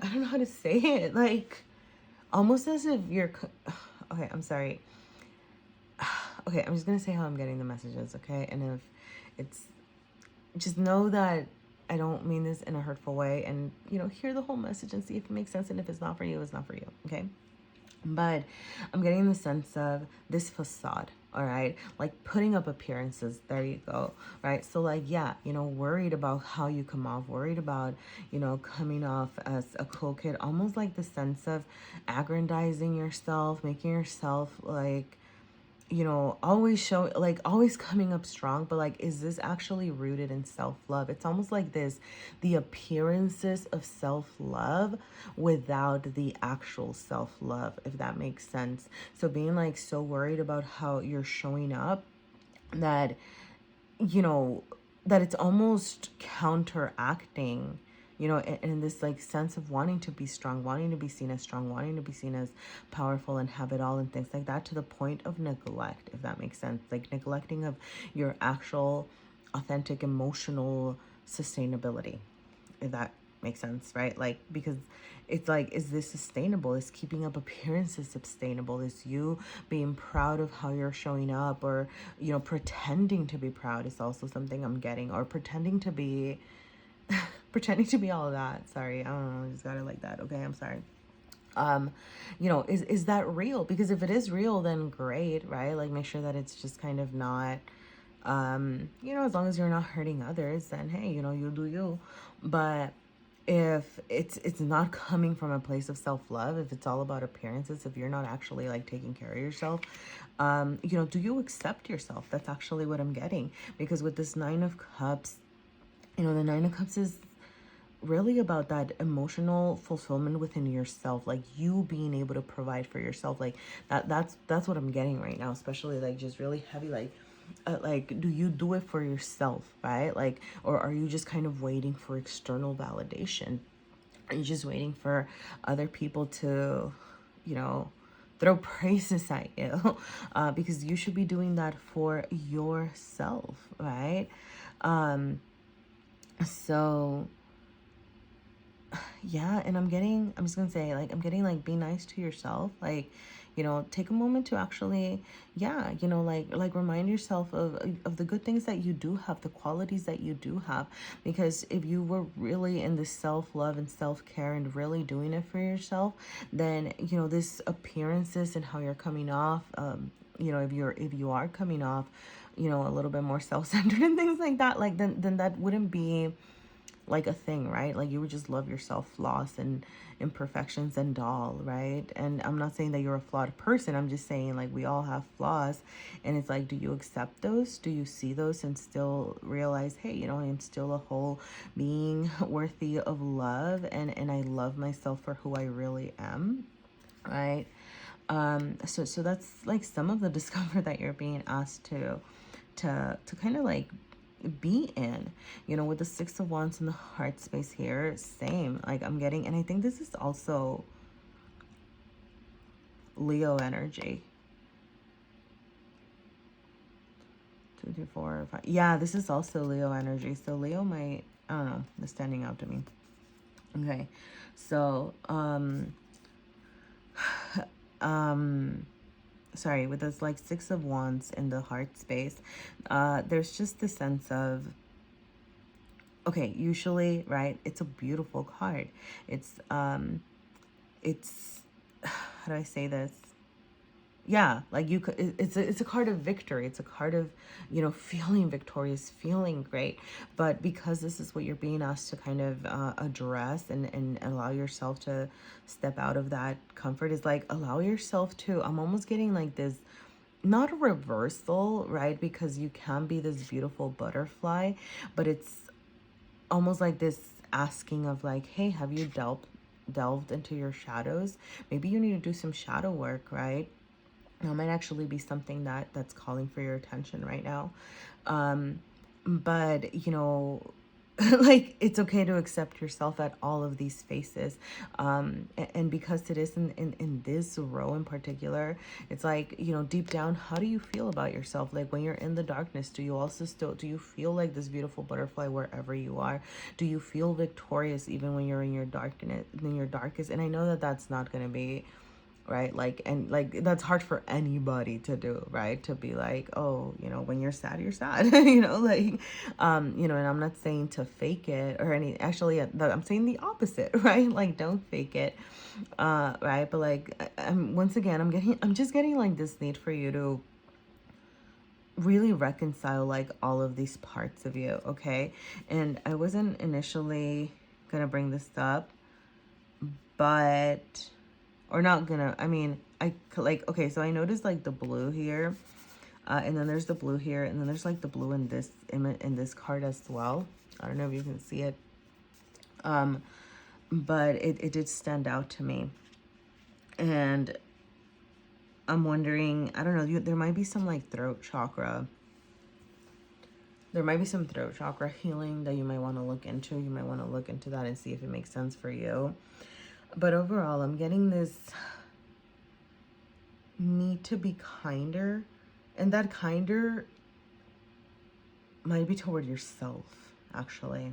don't know how to say it, like almost as if you're, okay, I'm sorry. Okay, I'm just gonna say how I'm getting the messages, okay? And if it's, just know that I don't mean this in a hurtful way, and, you know, hear the whole message and see if it makes sense, and if it's not for you, it's not for you, okay? But I'm getting the sense of this facade, all right? Like putting up appearances. There you go, right? So, like, yeah, you know, worried about how you come off, worried about, you know, coming off as a cool kid, almost like the sense of aggrandizing yourself, making yourself like, you know, always show, like always coming up strong, but like, is this actually rooted in self-love? It's almost like this, the appearances of self-love without the actual self-love, if that makes sense. So being like so worried about how you're showing up that, you know, that it's almost counteracting, you know, in this like sense of wanting to be strong, wanting to be seen as strong, wanting to be seen as powerful and have it all and things like that, to the point of neglect, if that makes sense. Like neglecting of your actual authentic emotional sustainability, if that makes sense, right? Like, because it's like, is this sustainable? Is keeping up appearances sustainable? Is you being proud of how you're showing up, or, you know, pretending to be proud is also something I'm getting, or pretending to be pretending to be all of that. Sorry, I don't know, I just got it like that. Okay, I'm sorry. You know, is that real? Because if it is real, then great, right? Like, make sure that it's just kind of not, you know, as long as you're not hurting others, then hey, you know, you do you. But if it's not coming from a place of self-love, if it's all about appearances, if you're not actually like taking care of yourself, you know, do you accept yourself? That's actually what I'm getting. Because with this Nine of Cups, you know, the Nine of Cups is really about that emotional fulfillment within yourself, like you being able to provide for yourself. Like that's what I'm getting right now, especially like just really heavy, like, do you do it for yourself, right? Like, or are you just kind of waiting for external validation? Are you just waiting for other people to, you know, throw praises at you? Because you should be doing that for yourself, right? So yeah, and I'm just gonna say, like, I'm getting like, be nice to yourself, like, you know, take a moment to actually, yeah, you know, like remind yourself of the good things that you do have, the qualities that you do have. Because if you were really in this self-love and self-care and really doing it for yourself, then, you know, this appearances and how you're coming off, you know, if you are coming off, you know, a little bit more self-centered and things like that, like, then that wouldn't be like a thing, right? Like, you would just love yourself, flaws and imperfections and all, right? And I'm not saying that you're a flawed person. I'm just saying, like, we all have flaws, and it's like, do you accept those? Do you see those and still realize, hey, you know, I'm still a whole being worthy of love, and I love myself for who I really am, right? So that's like some of the discomfort that you're being asked to kind of like be in, you know, with the Six of Wands in the heart space here. Same, like, I'm getting, and I think this is also Leo energy. 2, 3, 4, 5. Yeah, this is also Leo energy. So Leo might, I don't know, it's standing out to me. Okay, so sorry, with this like Six of Wands in the heart space, there's just the sense of, okay, usually, right, it's a beautiful card. It's how do I say this? Yeah, like, you could, it's a card of victory. It's a card of, you know, feeling victorious, feeling great. But because this is what you're being asked to kind of address, and allow yourself to step out of that comfort, is like, allow yourself to, I'm almost getting like this, not a reversal, right? Because you can be this beautiful butterfly, but it's almost like this asking of like, hey, have you delved into your shadows? Maybe you need to do some shadow work, right? That might actually be something that's calling for your attention right now. But, you know, like, it's okay to accept yourself at all of these faces. And because it is in this row in particular, it's like, you know, deep down, how do you feel about yourself? Like, when you're in the darkness, do you also still, do you feel like this beautiful butterfly wherever you are? Do you feel victorious even when you're in your darkness, in your darkest? And I know that that's not going to be right? Like, and like, that's hard for anybody to do, right? To be like, oh, you know, when you're sad, you know, like, you know, and I'm not saying to fake it or any, actually, I'm saying the opposite, right? Like, don't fake it, right? But like, once again, I'm just getting like this need for you to really reconcile like all of these parts of you, okay? And I wasn't initially gonna bring this up, but, or not gonna, I mean, I like, okay, so I noticed like the blue here, and then there's the blue here, and then there's like the blue in this image, in this card as well. I don't know if you can see it, but it did stand out to me. And I'm wondering, I don't know, there might be some like throat chakra. There might be some throat chakra healing that you might want to look into. You might want to look into that and see if it makes sense for you. But overall, I'm getting this need to be kinder. And that kinder might be toward yourself, actually.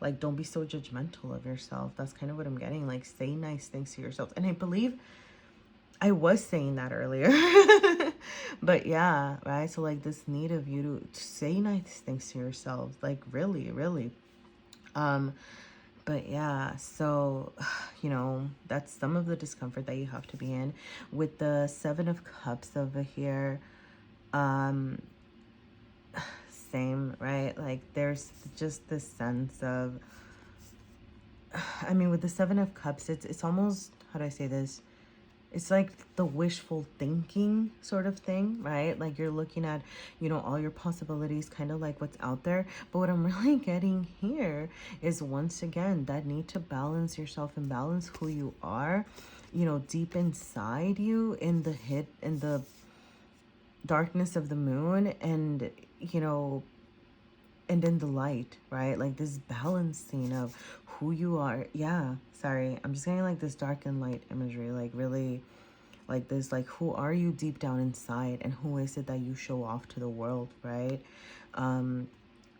Like, don't be so judgmental of yourself. That's kind of what I'm getting. Like, say nice things to yourself. And I believe I was saying that earlier. But yeah, right? So like this need of you to say nice things to yourself. Like really, really. But yeah, so, you know, that's some of the discomfort that you have to be in. With the Seven of Cups over here, same, right? Like there's just this sense of, I mean, with the Seven of Cups, it's almost, how do I say this? It's like the wishful thinking sort of thing, right? Like you're looking at, you know, all your possibilities, kind of like what's out there. But what I'm really getting here is, once again, that need to balance yourself and balance who you are, you know, deep inside you, in the darkness of the moon, and, you know, and in the light, right? Like this balancing of who you are. Yeah, sorry, I'm just getting like this dark and light imagery, like really like this, like who are you deep down inside, and who is it that you show off to the world, right?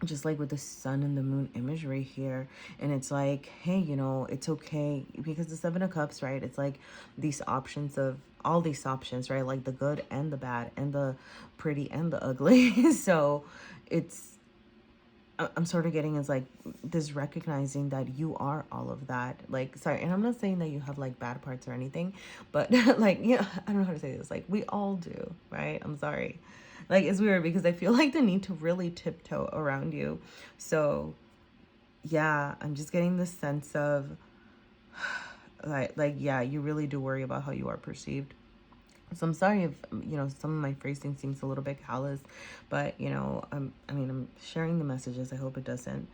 Just like with the sun and the moon imagery here. And it's like, hey, you know, it's okay, because the Seven of Cups, right? It's like these options of all these options, right? Like the good and the bad and the pretty and the ugly. So it's, I'm sort of getting is like this recognizing that you are all of that. Like, sorry, and I'm not saying that you have like bad parts or anything, but like, yeah, I don't know how to say this. Like, we all do, right? I'm sorry. Like, it's weird because I feel like the need to really tiptoe around you. So, yeah, I'm just getting this sense of like, yeah, you really do worry about how you are perceived. So I'm sorry if, you know, some of my phrasing seems a little bit callous, but, you know, I mean, I'm sharing the messages. I hope it doesn't.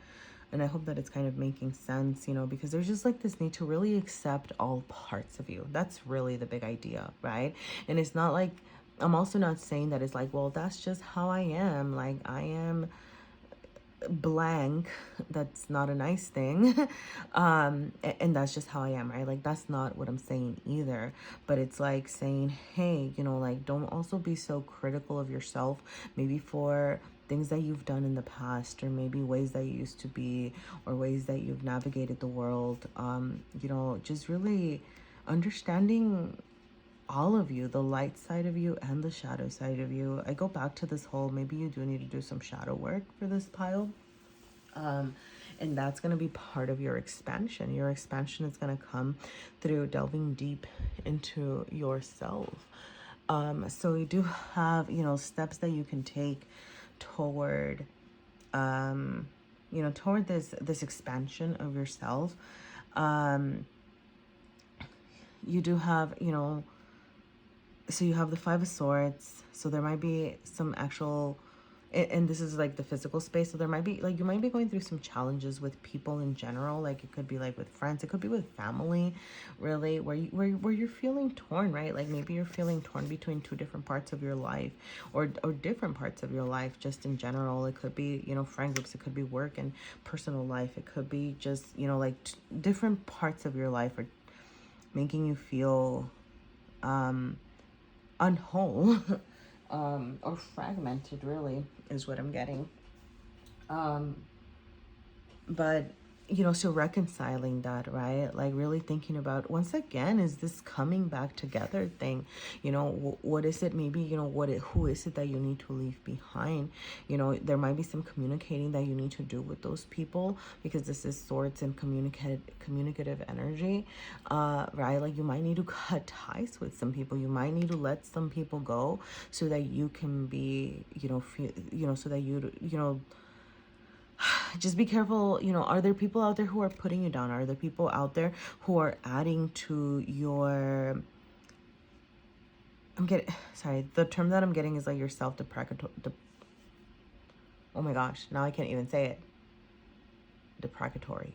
And I hope that it's kind of making sense, you know, because there's just like this need to really accept all parts of you. That's really the big idea, right? And it's not like, I'm also not saying that it's like, well, that's just how I am. Like, I am blank. That's not a nice thing. And that's just how I am, right? Like, that's not what I'm saying either. But it's like saying, hey, you know, like, don't also be so critical of yourself, maybe for things that you've done in the past, or maybe ways that you used to be, or ways that you've navigated the world. You know, just really understanding all of you, the light side of you and the shadow side of you. I go back to this whole, maybe you do need to do some shadow work for this pile. And that's going to be part of your expansion. Your expansion is going to come through delving deep into yourself. So you do have, you know, steps that you can take toward, you know, toward this expansion of yourself. You do have, you know, so you have the Five of Swords. So there might be some actual, and this is like the physical space. So there might be like, you might be going through some challenges with people in general. Like it could be like with friends, it could be with family, really, where you're feeling torn, right? Like maybe you're feeling torn between two different parts of your life, or different parts of your life, just in general. It could be, you know, friend groups, it could be work and personal life. It could be just, you know, like different parts of your life are making you feel unwhole, or fragmented, really, is what I'm getting. But so reconciling that, right? Like really thinking about, once again, is this coming back together thing? What is it? Maybe, who is it that you need to leave behind? There might be some communicating that you need to do with those people, because this is swords and communicative energy, right? Like you might need to cut ties with some people. You might need to let some people go so that you can be, so that just be careful. Are there people out there who are putting you down? Are there people out there who are adding to your, the term that I'm getting is like your self-deprecatory, oh my gosh, now I can't even say it. Deprecatory.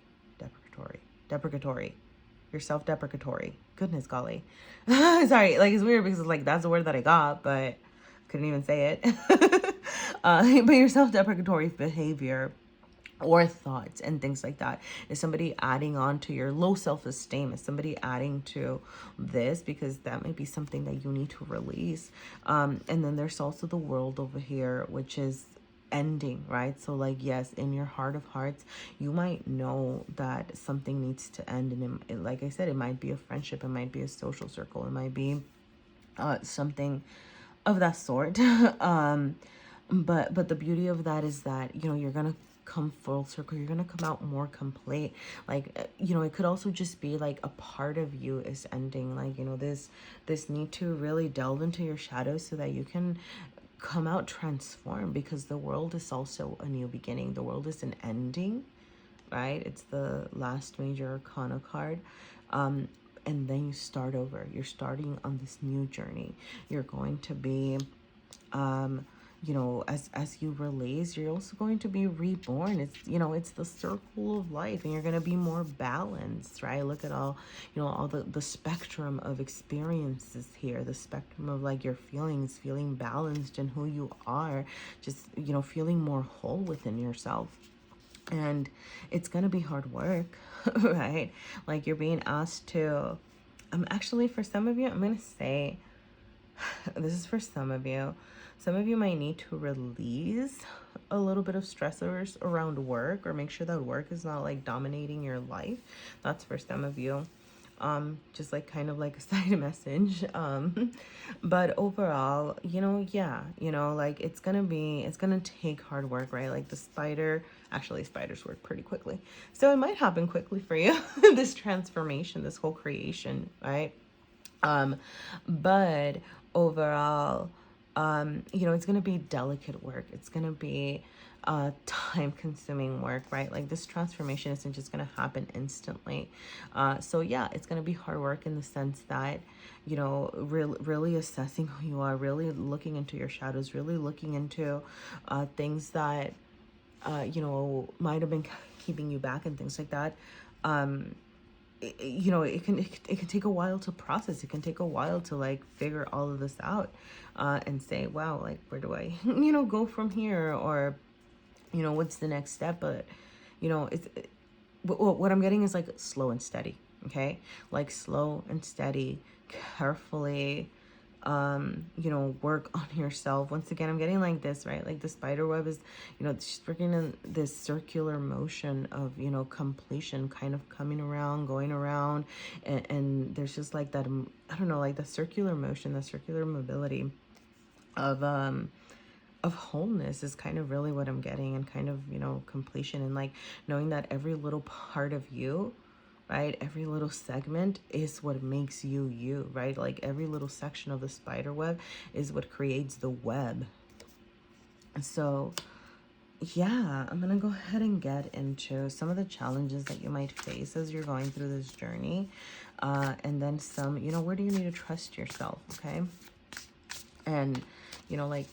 You're self-deprecatory. Goodness golly. Sorry, like it's weird because like that's the word that I got, but couldn't even say it. But your self-deprecatory behavior or thoughts and things like that, is somebody adding on to your low self-esteem? Is somebody adding to this? Because that may be something that you need to release. And then there's also the world over here, which is ending, right? So like, yes, in your heart of hearts, you might know that something needs to end. And like I said, it might be a friendship, it might be a social circle, it might be something of that sort. But the beauty of that is that, you're gonna come full circle. You're gonna come out more complete. Like, it could also just be like a part of you is ending. Like, this need to really delve into your shadows so that you can come out transformed, because the world is also a new beginning. The world is an ending, right? It's the last major arcana card. And then you start over. You're starting on this new journey. You're going to be as you release, you're also going to be reborn. It's the circle of life, and you're going to be more balanced, right? Look at all the spectrum of experiences here, the spectrum of like your feelings, feeling balanced in who you are, just feeling more whole within yourself. And it's going to be hard work, right? Like you're being asked to, actually, for some of you, I'm going to say, this is for some of you. Some of you might need to release a little bit of stressors around work, or make sure that work is not like dominating your life. That's for some of you. Just like kind of like a side message. But overall, like it's gonna take hard work, right? Like actually spiders work pretty quickly. So it might happen quickly for you, this transformation, this whole creation, right? But overall, it's going to be delicate work. It's going to be time consuming work, right? Like this transformation isn't just going to happen instantly. So yeah, it's going to be hard work in the sense that, really assessing who you are, really looking into your shadows, really looking into things that, might have been keeping you back and things like that. It can take a while to process. It can take a while to like figure all of this out, and say, wow, like where do I go from here, or what's the next step? But what I'm getting is like slow and steady. Okay, like slow and steady, carefully work on yourself. Once again, I'm getting like this, right? Like the spider web is, she's working in this circular motion of, completion, kind of coming around, going around. And there's just like that, I don't know, like the circular motion, the circular mobility of wholeness is kind of really what I'm getting, and kind of, completion, and like knowing that every little part of you, right? Every little segment is what makes you, right? Like every little section of the spider web is what creates the web. So yeah, I'm gonna go ahead and get into some of the challenges that you might face as you're going through this journey. And then some, where do you need to trust yourself, okay? And, like,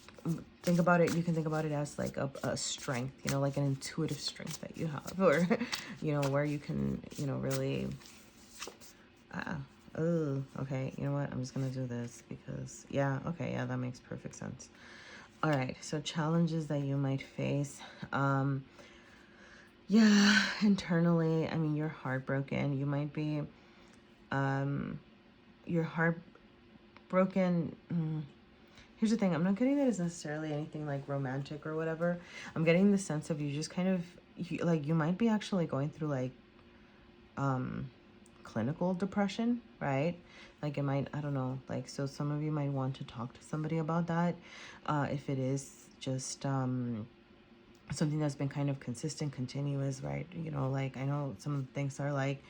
think about it. You can think about it as like a strength, like an intuitive strength that you have, or, where you can, really, oh, okay. You know what? I'm just going to do this because, yeah. Okay. Yeah, that makes perfect sense. All right. So challenges that you might face. Yeah, internally, I mean, you're heartbroken. You might be, you're heartbroken. Here's the thing. I'm not getting that it's necessarily anything like romantic or whatever. I'm getting the sense of you just kind of, you might be actually going through like clinical depression, right? Like it might, I don't know, like, so some of you might want to talk to somebody about that. If it is just something that's been kind of consistent, continuous, right? You know, like I know some of the things are like,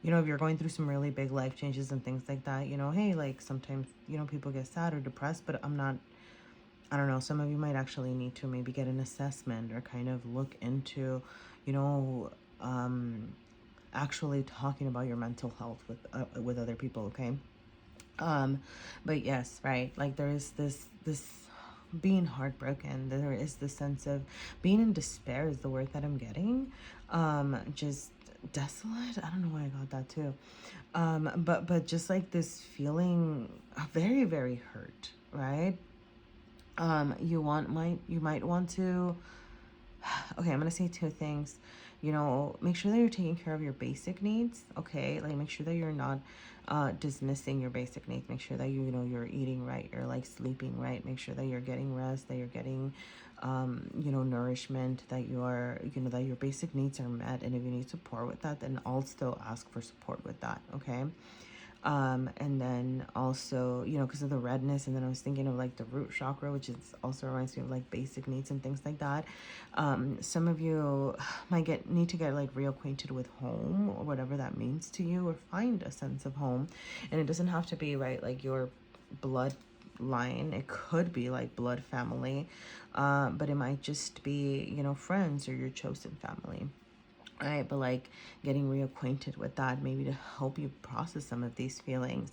you know, if you're going through some really big life changes and things like that, you know, hey, like sometimes, you know, people get sad or depressed, but I don't know, some of you might actually need to maybe get an assessment or kind of look into, you know, actually talking about your mental health with other people, okay? But yes, right, like there is this being heartbroken, there is this sense of being in despair is the word that I'm getting. Just desolate, I don't know why I got that too. But just like this feeling very, very hurt, right? You might want to, okay, I'm gonna say two things. You know, make sure that you're taking care of your basic needs, okay? Like make sure that you're not dismissing your basic needs. Make sure that you know you're eating right, you're like sleeping right. Make sure that you're getting rest, that you're getting you know, nourishment, that you are, you know, that your basic needs are met. And if you need support with that, then I'll still ask for support with that, okay? And then also, you know, because of the redness, and then I was thinking of like the root chakra, which is also reminds me of like basic needs and things like that. Some of you might need to get like reacquainted with home, or whatever that means to you, or find a sense of home. And it doesn't have to be, right, like your blood line. It could be like blood family, but it might just be, you know, friends or your chosen family. Right, but like getting reacquainted with that, maybe to help you process some of these feelings,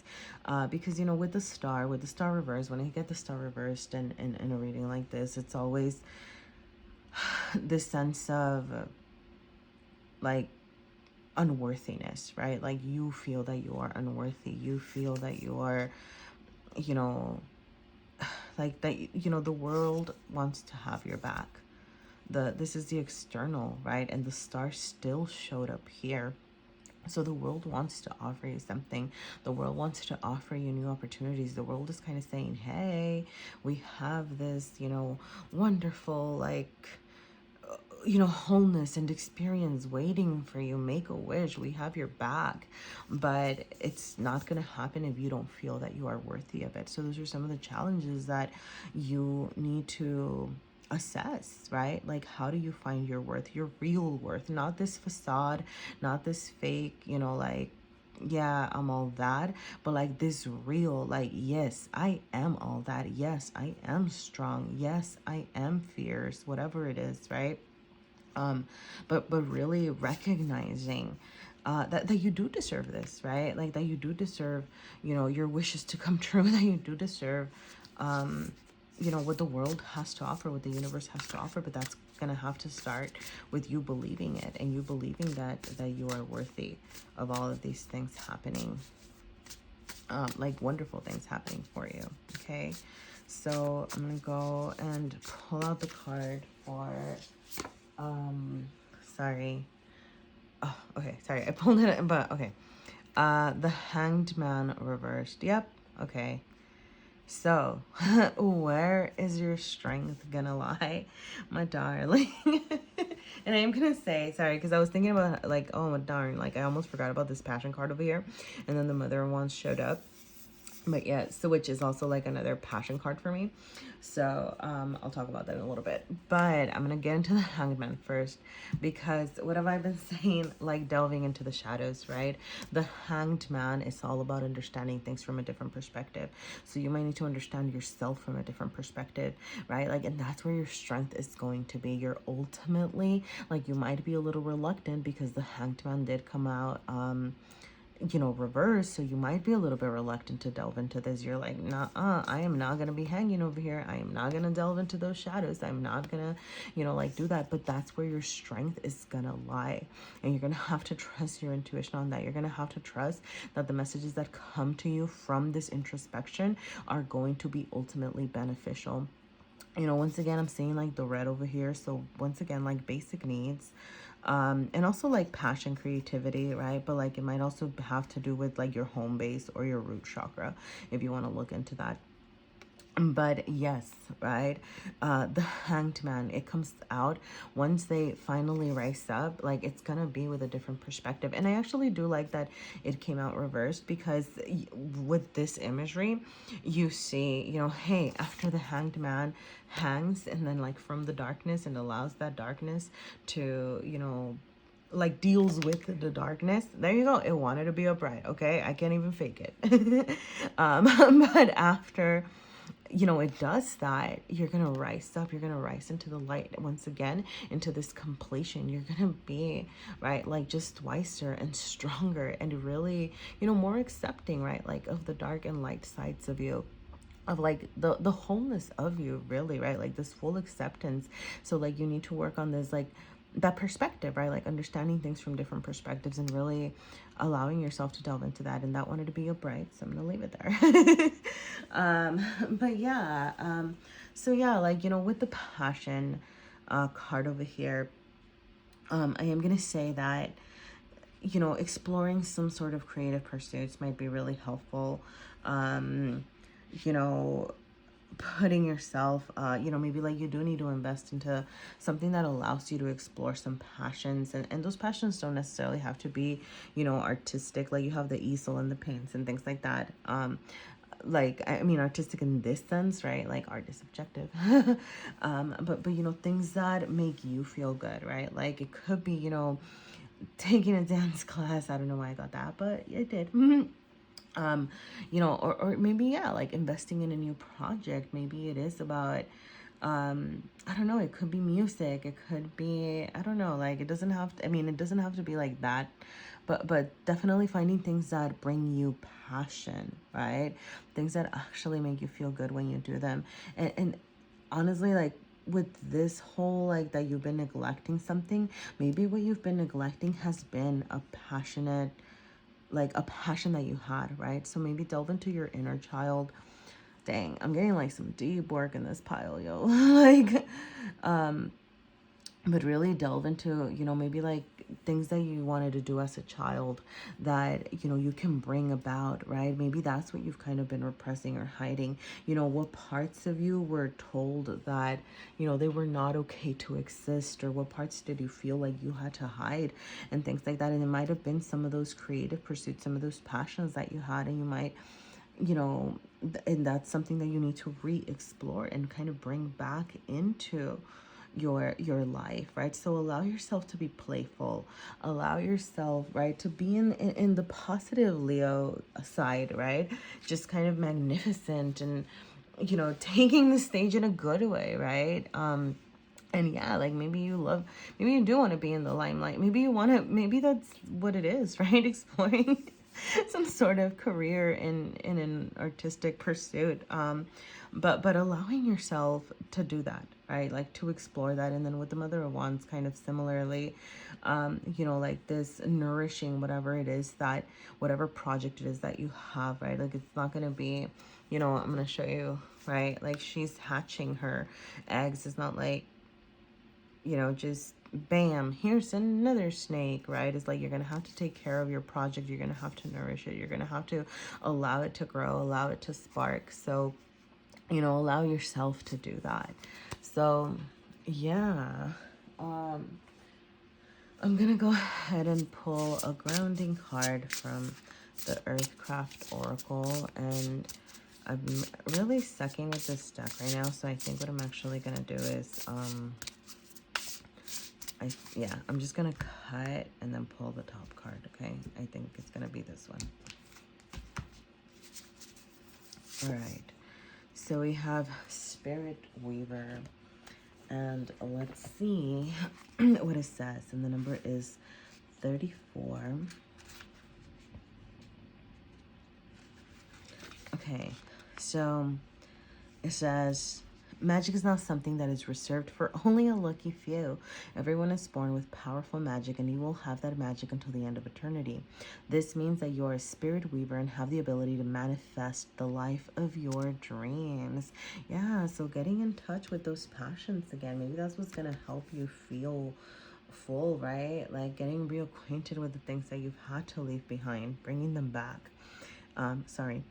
because you know, with the star reversed, when I get the star reversed in a reading like this, it's always this sense of like unworthiness, right? Like you feel that you are unworthy, you feel that you are, you know, like that, you know, the world wants to have your back. This is the external, right? And the star still showed up here. So the world wants to offer you something. The world wants to offer you new opportunities. The world is kind of saying, hey, we have this, you know, wonderful, like, you know, wholeness and experience waiting for you. Make a wish, we have your back. But it's not going to happen if you don't feel that you are worthy of it. So those are some of the challenges that you need to assess, right? Like, how do you find your worth, your real worth, not this facade, not this fake, you know, like, yeah, I'm all that, but like this real, like, yes, I am all that. Yes, I am strong. Yes, I am fierce, whatever it is, right? But really recognizing that you do deserve this, right? Like that you do deserve, you know, your wishes to come true, that you do deserve, you know, what the world has to offer, what the universe has to offer. But that's gonna have to start with you believing it, and you believing that you are worthy of all of these things happening, like wonderful things happening for you. Okay, so I'm gonna go and pull out the card for sorry, oh, okay, sorry, I pulled it, but okay, the Hanged Man reversed. Yep. Okay, so where is your strength gonna lie, my darling? And I'm gonna say sorry, because I was thinking about like, oh darn, like I almost forgot about this passion card over here, and then the Mother of Wands showed up. But yeah, so which is also like another passion card for me. So I'll talk about that in a little bit. But I'm gonna get into the Hanged Man first, because what have I been saying? Like delving into the shadows, right? The Hanged Man is all about understanding things from a different perspective. So you might need to understand yourself from a different perspective, right? Like, and that's where your strength is going to be. You're ultimately, like, you might be a little reluctant because the Hanged Man did come out you know, reverse, so you might be a little bit reluctant to delve into this. You're like, nah, I am not gonna be hanging over here. I am not gonna delve into those shadows. I'm not gonna, you know, like do that. But that's where your strength is gonna lie, and you're gonna have to trust your intuition on that. You're gonna have to trust that the messages that come to you from this introspection are going to be ultimately beneficial. You know, once again, I'm seeing like the red over here. So once again, like basic needs, and also like passion, creativity, right? But like it might also have to do with like your home base or your root chakra, if you want to look into that. But yes, right, the Hanged Man, it comes out once they finally rise up, like it's gonna be with a different perspective. And I actually do like that it came out reversed, because with this imagery you see, you know, hey, after the Hanged Man hangs, and then like from the darkness, and allows that darkness to, you know, like deals with the darkness. There you go. It wanted to be upright. Okay, I can't even fake it. But after, you know, it does that, you're gonna rise up, you're gonna rise into the light once again, into this completion. You're gonna be, right, like just wiser and stronger, and really, you know, more accepting, right, like of the dark and light sides of you, of like the wholeness of you, really, right, like this full acceptance. So like you need to work on this, like that perspective, right, like understanding things from different perspectives, and really allowing yourself to delve into that. And that wanted to be a bright, so I'm gonna leave it there. But yeah, so yeah, like, you know, with the passion card over here, I am gonna say that, you know, exploring some sort of creative pursuits might be really helpful. You know, putting yourself, you know, maybe like you do need to invest into something that allows you to explore some passions. And those passions don't necessarily have to be, you know, artistic. Like you have the easel and the paints and things like that. Like, I mean, artistic in this sense, right? Like art is subjective. But you know, things that make you feel good, right? Like it could be, you know, taking a dance class. I don't know why I got that, but it did. You know, or maybe, yeah, like investing in a new project. Maybe it is about, I don't know, it could be music, it could be, I don't know, like it doesn't have to, I mean, it doesn't have to be like that, but definitely finding things that bring you passion, right? Things that actually make you feel good when you do them. And honestly, like with this whole, like that you've been neglecting something, maybe what you've been neglecting has been a passionate, like a passion that you had, right? So maybe delve into your inner child. Dang, I'm getting like some deep work in this pile, yo. Like, but really delve into, you know, maybe like things that you wanted to do as a child that, you know, you can bring about, right? Maybe that's what you've kind of been repressing or hiding. You know, what parts of you were told that, you know, they were not okay to exist, or what parts did you feel like you had to hide, and things like that. And it might have been some of those creative pursuits, some of those passions that you had, and you might, you know, and that's something that you need to re-explore and kind of bring back into your life, right? So allow yourself to be playful, allow yourself, right, to be in the positive Leo side, right? Just kind of magnificent, and, you know, taking the stage in a good way, right? And yeah, like maybe you love, maybe you do want to be in the limelight, maybe you want to, maybe that's what it is, right? Exploring some sort of career in an artistic pursuit, but allowing yourself to do that, right, like to explore that. And then with the Mother of Wands, kind of similarly, you know, like this nourishing whatever it is, that whatever project it is that you have, right, like it's not going to be, you know, I'm going to show you, right, like she's hatching her eggs. It's not like, you know, just bam, here's another snake, right? It's like you're gonna have to take care of your project, you're gonna have to nourish it, you're gonna have to allow it to grow, allow it to spark. So, you know, allow yourself to do that. So yeah, I'm gonna go ahead and pull a grounding card from the Earthcraft Oracle, and I'm really sucking with this deck right now, so I think what I'm actually gonna do is yeah, I'm just gonna cut and then pull the top card, okay? I think it's gonna be this one. All right, so we have Spirit Weaver, and let's see what it says. And the number is 34. Okay, so it says, magic is not something that is reserved for only a lucky few. Everyone is born with powerful magic, and you will have that magic until the end of eternity. This means that you are a spirit weaver and have the ability to manifest the life of your dreams. Yeah, so getting in touch with those passions again. Maybe that's what's going to help you feel full, right? Like getting reacquainted with the things that you've had to leave behind, bringing them back. Sorry.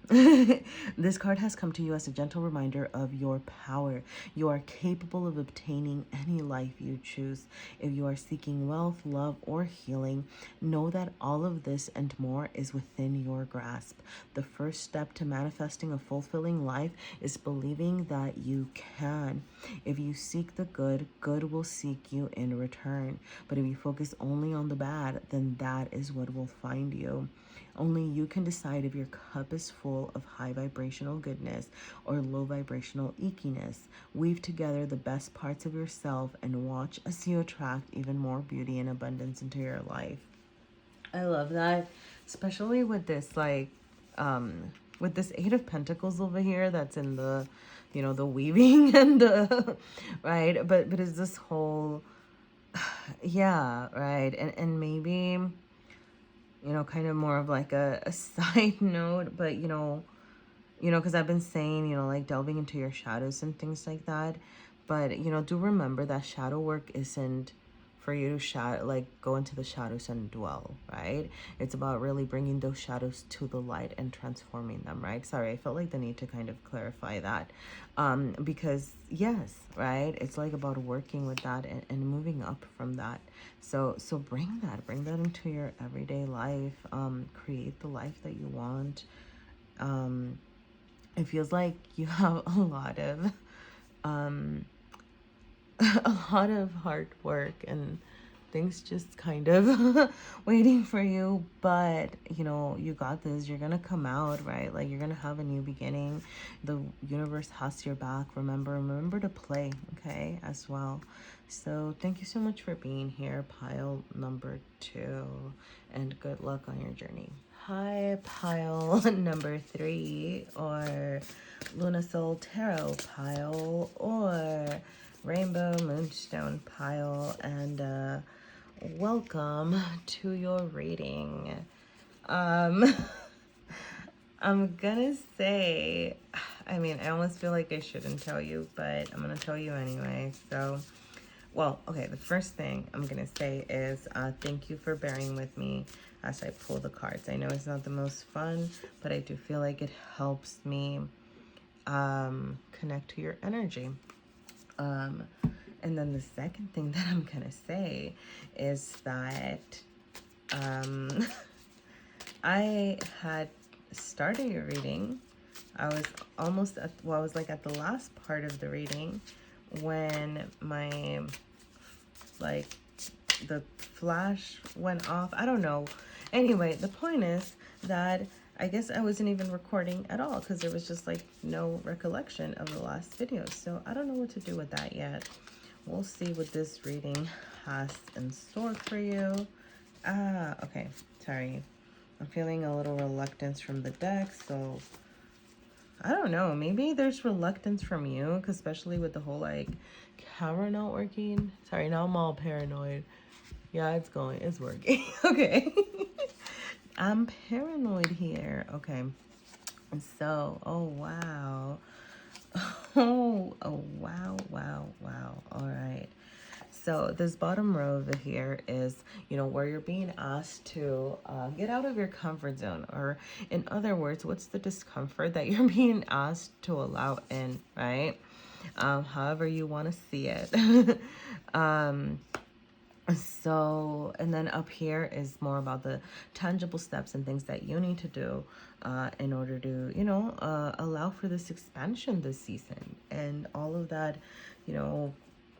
This card has come to you as a gentle reminder of your power. You are capable of obtaining any life you choose. If you are seeking wealth, love, or healing, know that all of this and more is within your grasp. The first step to manifesting a fulfilling life is believing that you can. If you seek the good, good will seek you in return. But if you focus only on the bad, then that is what will find you. Only you can decide if your cup is full of high vibrational goodness or low vibrational ickiness. Weave together the best parts of yourself and watch as you attract even more beauty and abundance into your life. I love that, especially with this, like, with this Eight of Pentacles over here that's in the, the weaving and the, right? But it's this whole, yeah, right? And maybe, kind of more of like a side note, but, because I've been saying, like delving into your shadows and things like that. But, do remember that shadow work isn't for you to go into the shadows and dwell, right? It's about really bringing those shadows to the light and transforming them, right? Sorry, I felt like the need to kind of clarify that. Because yes, right? It's like about working with that and moving up from that. So bring that into your everyday life. Create the life that you want. It feels like you have a lot of a lot of hard work and things just kind of waiting for you, but you got this. You're gonna come out, right? Like, you're gonna have a new beginning. The universe has your back. Remember to play, okay, as well. So thank you so much for being here, pile number 2, and good luck on your journey. Hi, pile number 3, or Luna Soul Tarot pile, or Rainbow Moonstone pile, and welcome to your reading. I'm gonna say, I almost feel like I shouldn't tell you, but I'm gonna tell you anyway. So, well, okay, the first thing I'm gonna say is thank you for bearing with me as I pull the cards. I know it's not the most fun, but I do feel like it helps me connect to your energy. And then the second thing that I'm gonna say is that I had started your reading. I was almost at, I was like at the last part of the reading when my, like, the flash went off. I don't know. Anyway, the point is that I guess I wasn't even recording at all because there was just like no recollection of the last video. So I don't know what to do with that yet. We'll see what this reading has in store for you. Okay, sorry. I'm feeling a little reluctance from the deck, so I don't know. Maybe there's reluctance from you, cause especially with the whole like camera not working. Sorry, now I'm all paranoid. Yeah, it's working. Okay. I'm paranoid here. Okay. So, oh wow. Oh wow. All right. So this bottom row over here is, where you're being asked to get out of your comfort zone, or in other words, what's the discomfort that you're being asked to allow in, right? However you want to see it. So, and then up here is more about the tangible steps and things that you need to do in order to, allow for this expansion this season and all of that,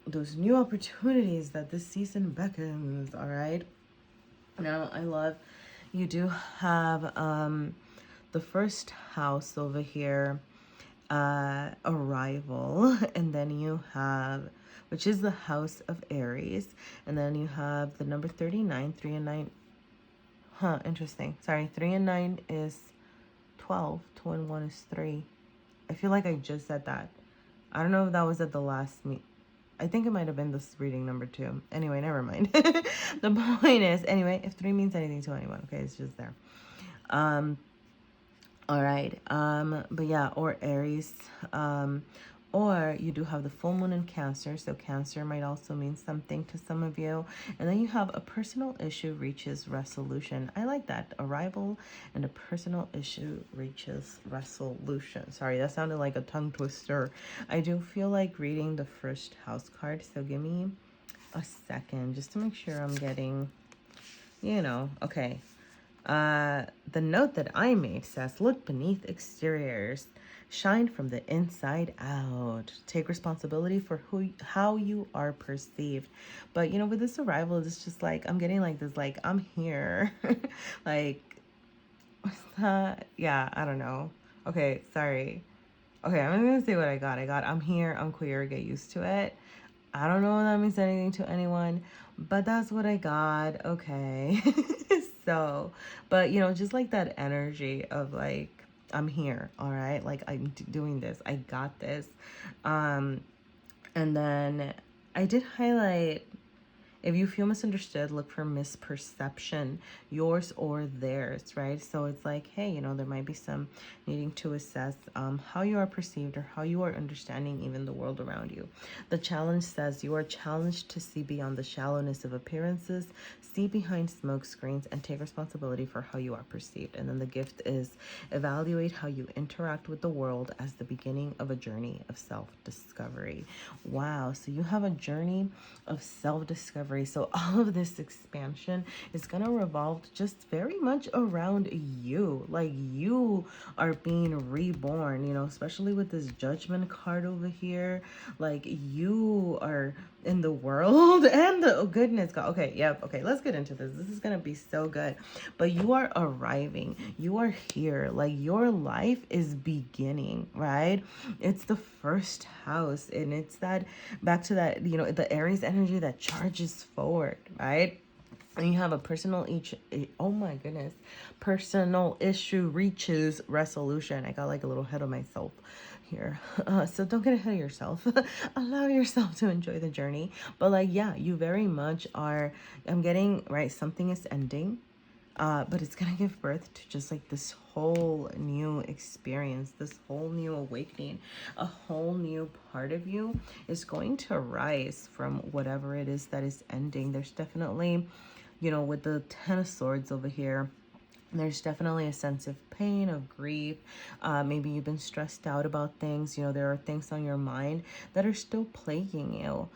those new opportunities that this season beckons. All right. Now, I love you do have the first house over here, arrival, and then you have, which is the house of Aries, and then you have the number 39. 3 and 9, interesting. Sorry, 3 and 9 is 12. 2 and 1 is 3. I feel like I just said that. I don't know if that was at the last I think it might have been this reading number 2. Anyway, never mind. The point is, anyway, if 3 means anything to anyone, okay, it's just there. All right. But yeah, or Aries, Or you do have the full moon in Cancer, so Cancer might also mean something to some of you. And then you have a personal issue reaches resolution. I like that. Arrival and a personal issue reaches resolution. Sorry, that sounded like a tongue twister. I do feel like reading the first house card, so give me a second just to make sure I'm getting, okay. The note that I made says, look beneath exteriors, shine from the inside out, take responsibility for how you are perceived. But with this arrival, it's just like I'm getting like this, like I'm here. Like, what's that? Yeah, I don't know. Okay, sorry. Okay, I'm gonna say what I got. I'm here, I'm queer, get used to it. I don't know if that means anything to anyone, but that's what I got. Okay. So, but just like that energy of like, I'm here, all right? Like I'm doing this. I got this. And then I did highlight, if you feel misunderstood, look for misperception, yours or theirs, right? So it's like, hey, there might be some needing to assess how you are perceived or how you are understanding even the world around you. The challenge says you are challenged to see beyond the shallowness of appearances, see behind smoke screens, and take responsibility for how you are perceived. And then the gift is evaluate how you interact with the world as the beginning of a journey of self-discovery. Wow, so you have a journey of self-discovery. So all of this expansion is going to revolve just very much around you. Like you are being reborn, especially with this judgment card over here. Like you are in the world and the goodness God. Okay, yep. Okay, let's get into this. This is going to be so good. But you are arriving. You are here. Like your life is beginning, right? It's the first house, and it's that back to that, the Aries energy that charges forward, right? And you have a oh my goodness, personal issue reaches resolution. I got like a little ahead of myself here. So don't get ahead of yourself. Allow yourself to enjoy the journey. But like, yeah, you very much are, I'm getting, right, something is ending. But it's gonna give birth to just like this whole new experience, this whole new awakening. A whole new part of you is going to rise from whatever it is that is ending. There's definitely, with the Ten of Swords over here, there's definitely a sense of pain, of grief. Maybe you've been stressed out about things. There are things on your mind that are still plaguing you.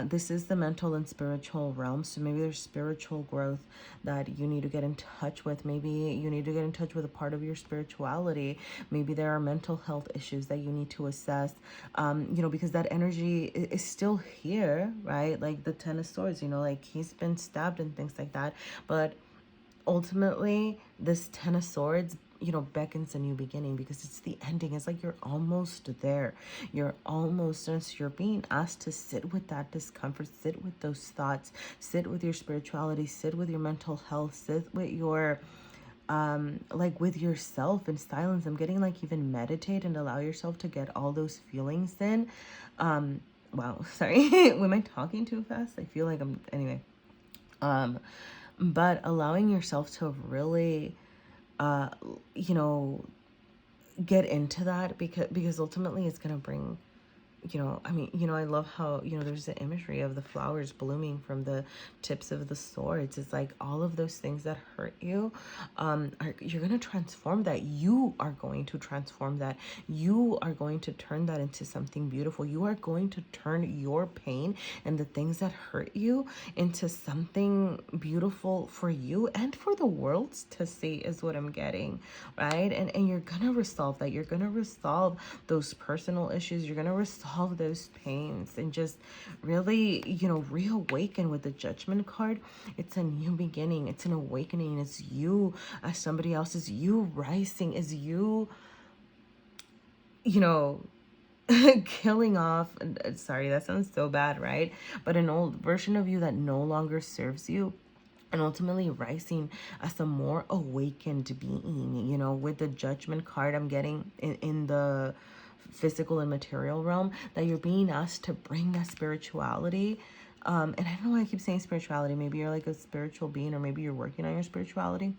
This is the mental and spiritual realm. So maybe there's spiritual growth that you need to get in touch with. Maybe you need to get in touch with a part of your spirituality. Maybe there are mental health issues that you need to assess, because that energy is still here, right? Like the Ten of Swords, like he's been stabbed and things like that. But ultimately, this Ten of Swords, beckons a new beginning because it's the ending. It's like you're almost there. You're almost, and so you're being asked to sit with that discomfort, sit with those thoughts, sit with your spirituality, sit with your mental health, sit with your like with yourself in silence. I'm getting like even meditate and allow yourself to get all those feelings in. Wow, sorry. Am I talking too fast? I feel like I'm, anyway. But allowing yourself to really, get into that because ultimately it's going to bring, I love how, there's the imagery of the flowers blooming from the tips of the swords. It's like all of those things that hurt you, you're going to transform that. You are going to transform that. You are going to turn that into something beautiful. You are going to turn your pain and the things that hurt you into something beautiful for you and for the world to see is what I'm getting, right? And you're going to resolve that. You're going to resolve those personal issues. You're going to resolve those pains and just really, reawaken with the Judgment card. It's a new beginning. It's an awakening. It's you as somebody else. Is you rising. Is you, killing off. Sorry, that sounds so bad, right? But an old version of you that no longer serves you. And ultimately rising as a more awakened being, with the Judgment card I'm getting in the physical and material realm, that you're being asked to bring that spirituality. And I don't know why I keep saying spirituality. Maybe you're like a spiritual being, or maybe you're working on your spirituality.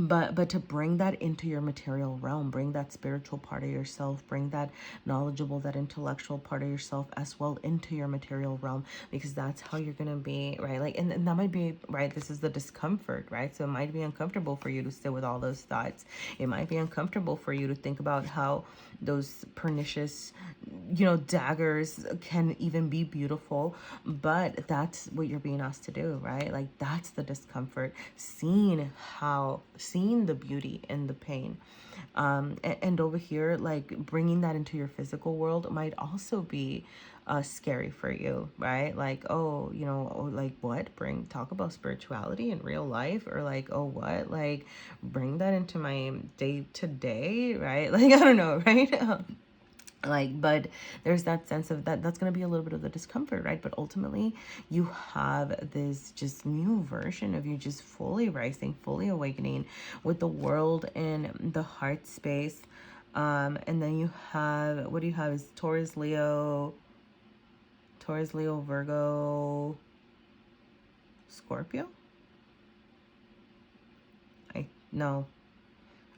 but to bring that into your material realm, bring that spiritual part of yourself, bring that knowledgeable, that intellectual part of yourself as well into your material realm, because that's how you're gonna be, right? Like, and that might be, right, this is the discomfort, right? So it might be uncomfortable for you to sit with all those thoughts. It might be uncomfortable for you to think about how those pernicious, daggers can even be beautiful, but that's what you're being asked to do, right? Like, that's the discomfort, seeing the beauty in the pain. And over here, like, bringing that into your physical world might also be scary for you, right? Like, oh, like, what? Talk about spirituality in real life, or like, oh, what? Like, bring that into my day to day, right? Like, I don't know, right? Like, but there's that sense of that's going to be a little bit of the discomfort, right? But ultimately you have this just new version of you, just fully rising, fully awakening with the world in the heart space. And then you have, what do you have, is Taurus, Leo, Virgo, Scorpio. No,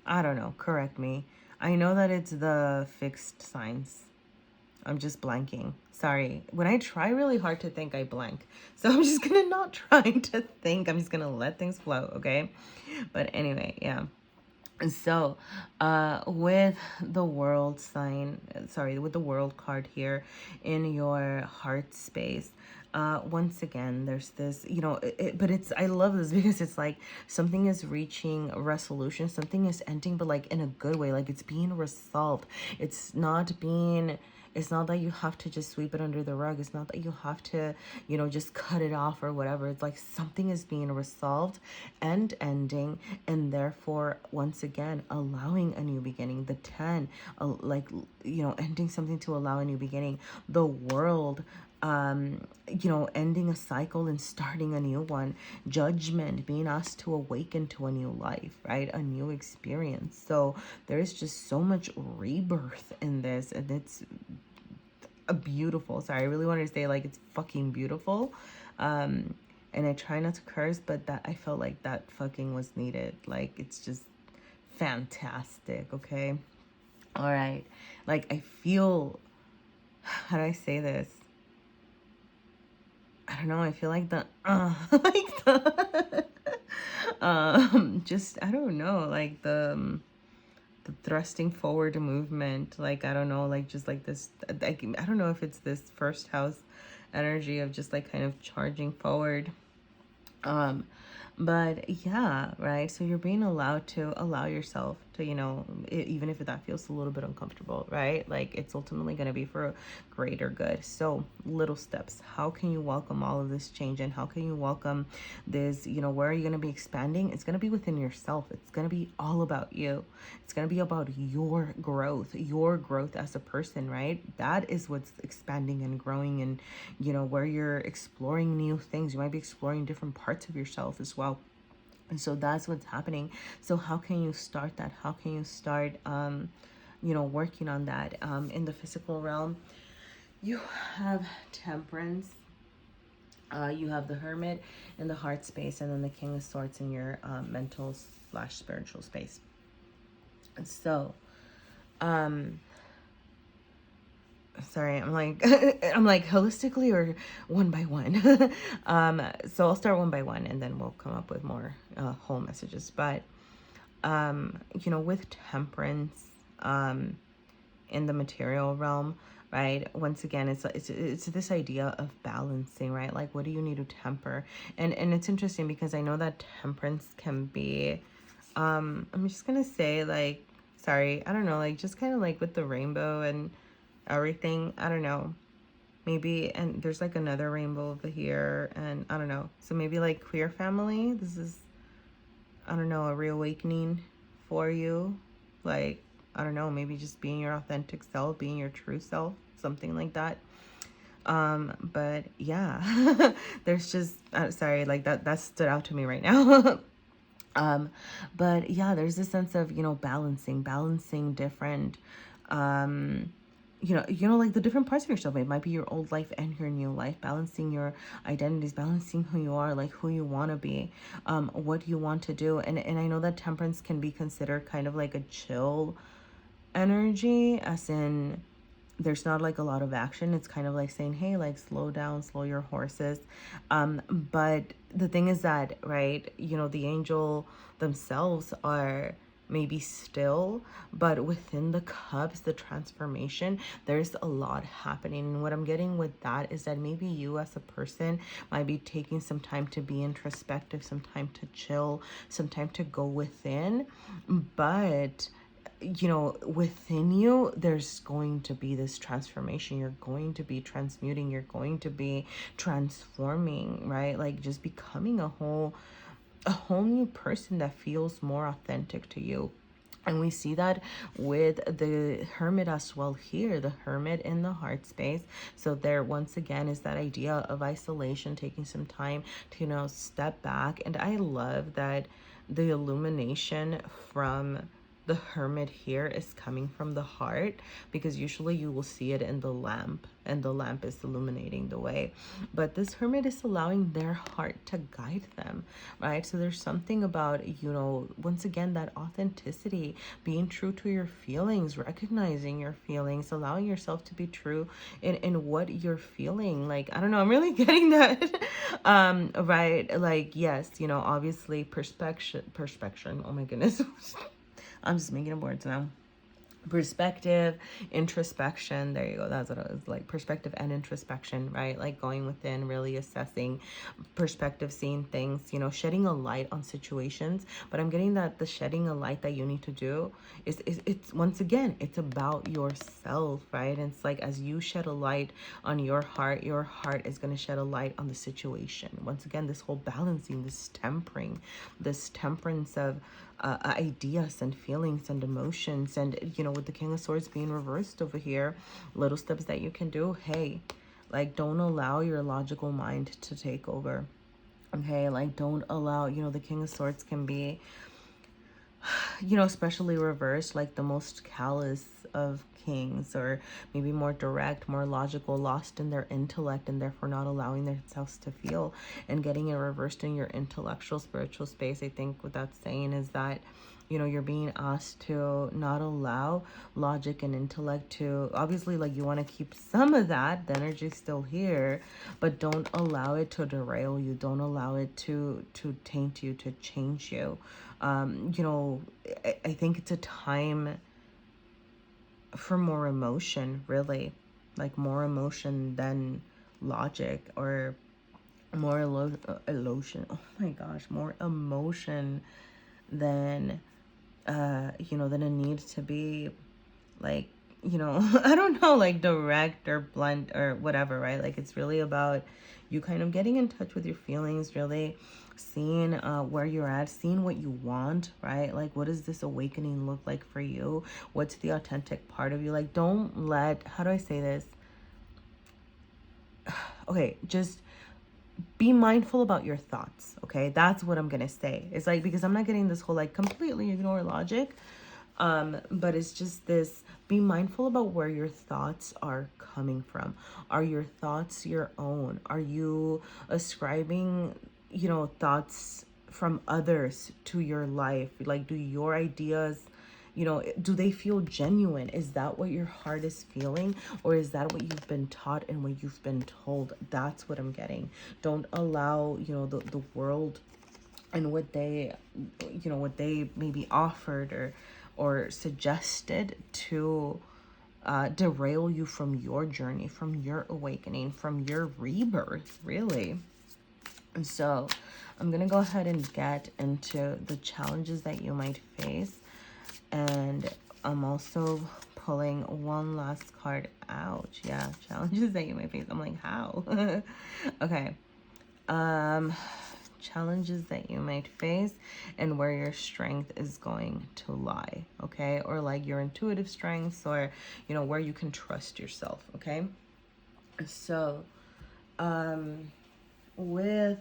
I don't know, correct me. I know that it's the fixed signs. I'm just blanking. Sorry. When I try really hard to think, I blank. So I'm just going to not try to think. I'm just going to let things flow, okay? But anyway, yeah. So, with the world sign, with the world card here in your heart space, once again, there's this, but I love this because it's like something is reaching a resolution, something is ending, but like in a good way, like it's being resolved. It's not that you have to just sweep it under the rug. It's not that you have to, just cut it off or whatever. It's like something is being resolved and ending, and therefore, once again, allowing a new beginning. The 10, ending something to allow a new beginning. The world, ending a cycle and starting a new one. Judgment, being asked to awaken to a new life, right? A new experience. So there's just so much rebirth in this, and it's a beautiful, sorry, I really wanted to say, like, it's fucking beautiful. And I try not to curse, but that, I felt like that fucking was needed. Like, it's just fantastic, okay? All right. Like, I feel, how do I say this? I don't know, I feel like like the, just, I don't know, like the thrusting forward movement, like, I don't know, like, just like this, I don't know if it's this first house energy of just like kind of charging forward. But yeah, right, so you're being allowed to allow yourself to, even if that feels a little bit uncomfortable, right? Like, it's ultimately going to be for a greater good. So little steps, how can you welcome all of this change, and how can you welcome this, where are you going to be expanding? It's going to be within yourself. It's going to be all about you. It's going to be about your growth as a person, right? That is what's expanding and growing, and where you're exploring new things. You might be exploring different parts of yourself as well. And so that's what's happening. So how can you start that? How can you start, working on that? In the physical realm, you have Temperance. You have the Hermit in the heart space, and then the King of Swords in your mental / spiritual space. And so, sorry, I'm like holistically or one by one. So I'll start one by one, and then we'll come up with more whole messages. But with Temperance, in the material realm, right, once again, it's this idea of balancing, right? Like, what do you need to temper? And it's interesting because I know that Temperance can be, I'm just gonna say, like, sorry, I don't know, like, just kind of like with the rainbow and everything, I don't know, maybe, and there's like another rainbow over here, and I don't know, so maybe like queer family, this is, I don't know, a reawakening for you, like, I don't know, maybe just being your authentic self, being your true self, something like that. But yeah, there's just, sorry, like that stood out to me right now. But yeah, there's this sense of, balancing different, like the different parts of yourself. It might be your old life and your new life, balancing your identities, balancing who you are, like who you want to be, what you want to do. And I know that temperance can be considered kind of like a chill energy, as in there's not like a lot of action. It's kind of like saying, hey, like slow down, slow your horses. But the thing is that, right, the angel themselves are maybe still, but within the cups, the transformation, there's a lot happening. And what I'm getting with that is that maybe you as a person might be taking some time to be introspective, some time to chill, some time to go within. But within you, there's going to be this transformation. You're going to be transmuting, you're going to be transforming, right? Like just becoming a whole new person that feels more authentic to you. And we see that with the hermit as well here, the hermit in the heart space. So there, once again, is that idea of isolation, taking some time to, step back. And I love that the illumination from the hermit here is coming from the heart, because usually you will see it in the lamp, and the lamp is illuminating the way. But this hermit is allowing their heart to guide them, right? So there's something about, once again, that authenticity, being true to your feelings, recognizing your feelings, allowing yourself to be true in what you're feeling. Like, I don't know, I'm really getting that. Right? Like, yes, obviously perspection. Oh my goodness. I'm just making up words now. Perspective, introspection. There you go. That's what it was, like perspective and introspection, right? Like going within, really assessing, perspective, seeing things, shedding a light on situations. But I'm getting that the shedding a light that you need to do is it's, once again, it's about yourself, right? And it's like, as you shed a light on your heart is going to shed a light on the situation. Once again, this whole balancing, this tempering, this temperance of ideas and feelings and emotions. And with the King of Swords being reversed over here, little steps that you can do. Hey, like, don't allow your logical mind to take over. Okay, like, don't allow, the King of Swords can be, especially reversed, like the most callous of kings, or maybe more direct, more logical, lost in their intellect, and therefore not allowing themselves to feel, and getting it reversed in your intellectual, spiritual space. I think what that's saying is that, you're being asked to not allow logic and intellect to, obviously, like, you want to keep some of that, the energy's still here, but don't allow it to derail you. Don't allow it to taint you, to change you. I think it's a time for more emotion, really, like more emotion than logic, or more emotion. Oh my gosh, more emotion than than it needs to be, like, I don't know, like direct or blunt or whatever, right? Like, it's really about you kind of getting in touch with your feelings, really seeing where you're at, seeing what you want, right? Like, what does this awakening look like for you? What's the authentic part of you? Like, don't let, how do I say this? Okay, just be mindful about your thoughts, okay? That's what I'm gonna say. It's like, because I'm not getting this whole like completely ignore logic, but it's just this, be mindful about where your thoughts are coming from. Are your thoughts your own? Are you ascribing, thoughts from others to your life? Like, do your ideas, do they feel genuine? Is that what your heart is feeling? Or is that what you've been taught and what you've been told? That's what I'm getting. Don't allow, the world and what they, what they maybe offered or suggested to derail you from your journey, from your awakening, from your rebirth, really. And so I'm going to go ahead and get into the challenges that you might face. And I'm also pulling one last card out. Yeah, challenges that you might face. I'm like, how? Okay. Challenges that you might face and where your strength is going to lie, okay? Or like your intuitive strengths, or where you can trust yourself, okay? So with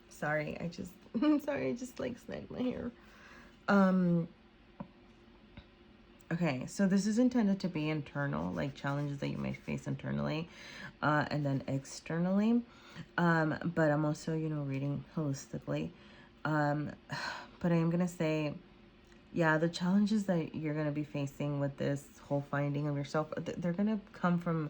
sorry, I just like snagged my hair. Okay, so this is intended to be internal, like challenges that you might face internally, and then externally. But I'm also, reading holistically. Um, but I am gonna say, yeah, the challenges that you're gonna be facing with this whole finding of yourself, they're gonna come from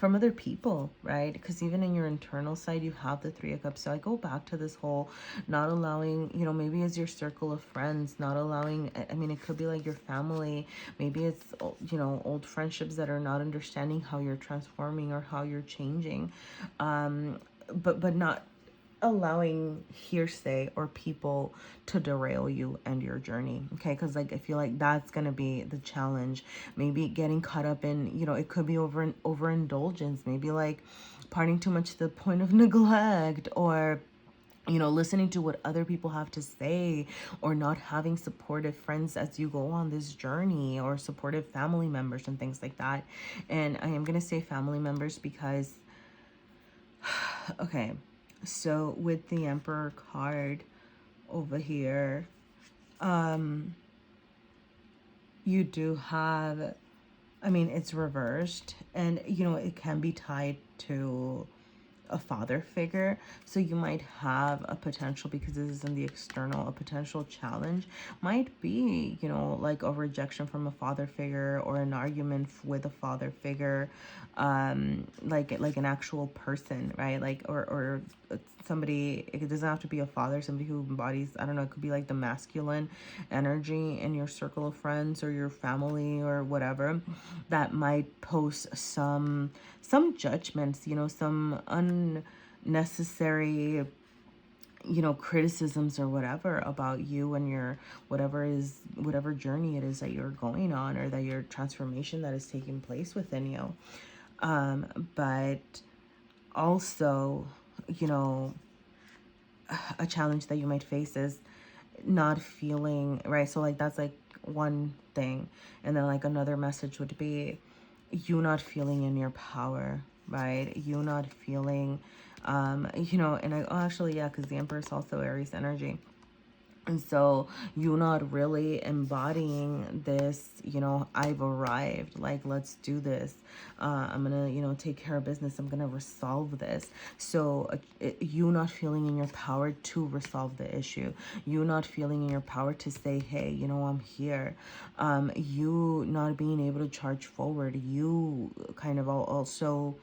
other people, right? Because even in your internal side, you have the Three of Cups. So I go back to this whole not allowing, maybe it's your circle of friends, not allowing, I mean, it could be like your family. Maybe it's, old friendships that are not understanding how you're transforming or how you're changing. But not allowing hearsay or people to derail you and your journey. Okay, because like I feel like that's gonna be the challenge. Maybe getting caught up in, it could be overindulgence, maybe like partying too much to the point of neglect, or listening to what other people have to say, or not having supportive friends as you go on this journey, or supportive family members and things like that. And I am gonna say family members because okay, so with the Emperor card over here, you do have, I mean, it's reversed, and it can be tied to a father figure. So you might have a potential, because this is in the external, a potential challenge might be, like a rejection from a father figure, or an argument with a father figure, like an actual person, right? Like, or somebody, it doesn't have to be a father, somebody who embodies, I don't know, it could be like the masculine energy in your circle of friends or your family or whatever, that might pose some judgments, some unnecessary, criticisms or whatever about you and your whatever journey it is that you're going on, or that your transformation that is taking place within you. But also, a challenge that you might face is not feeling right. So like that's like one thing, and then like another message would be you not feeling in your power, right? You not feeling and I actually, yeah, because the Emperor is also Aries energy. And so you not really embodying this, I've arrived, like, let's do this. I'm gonna, take care of business. I'm gonna resolve this. So you not feeling in your power to resolve the issue. You not feeling in your power to say, hey, I'm here. You not being able to charge forward. You kind of also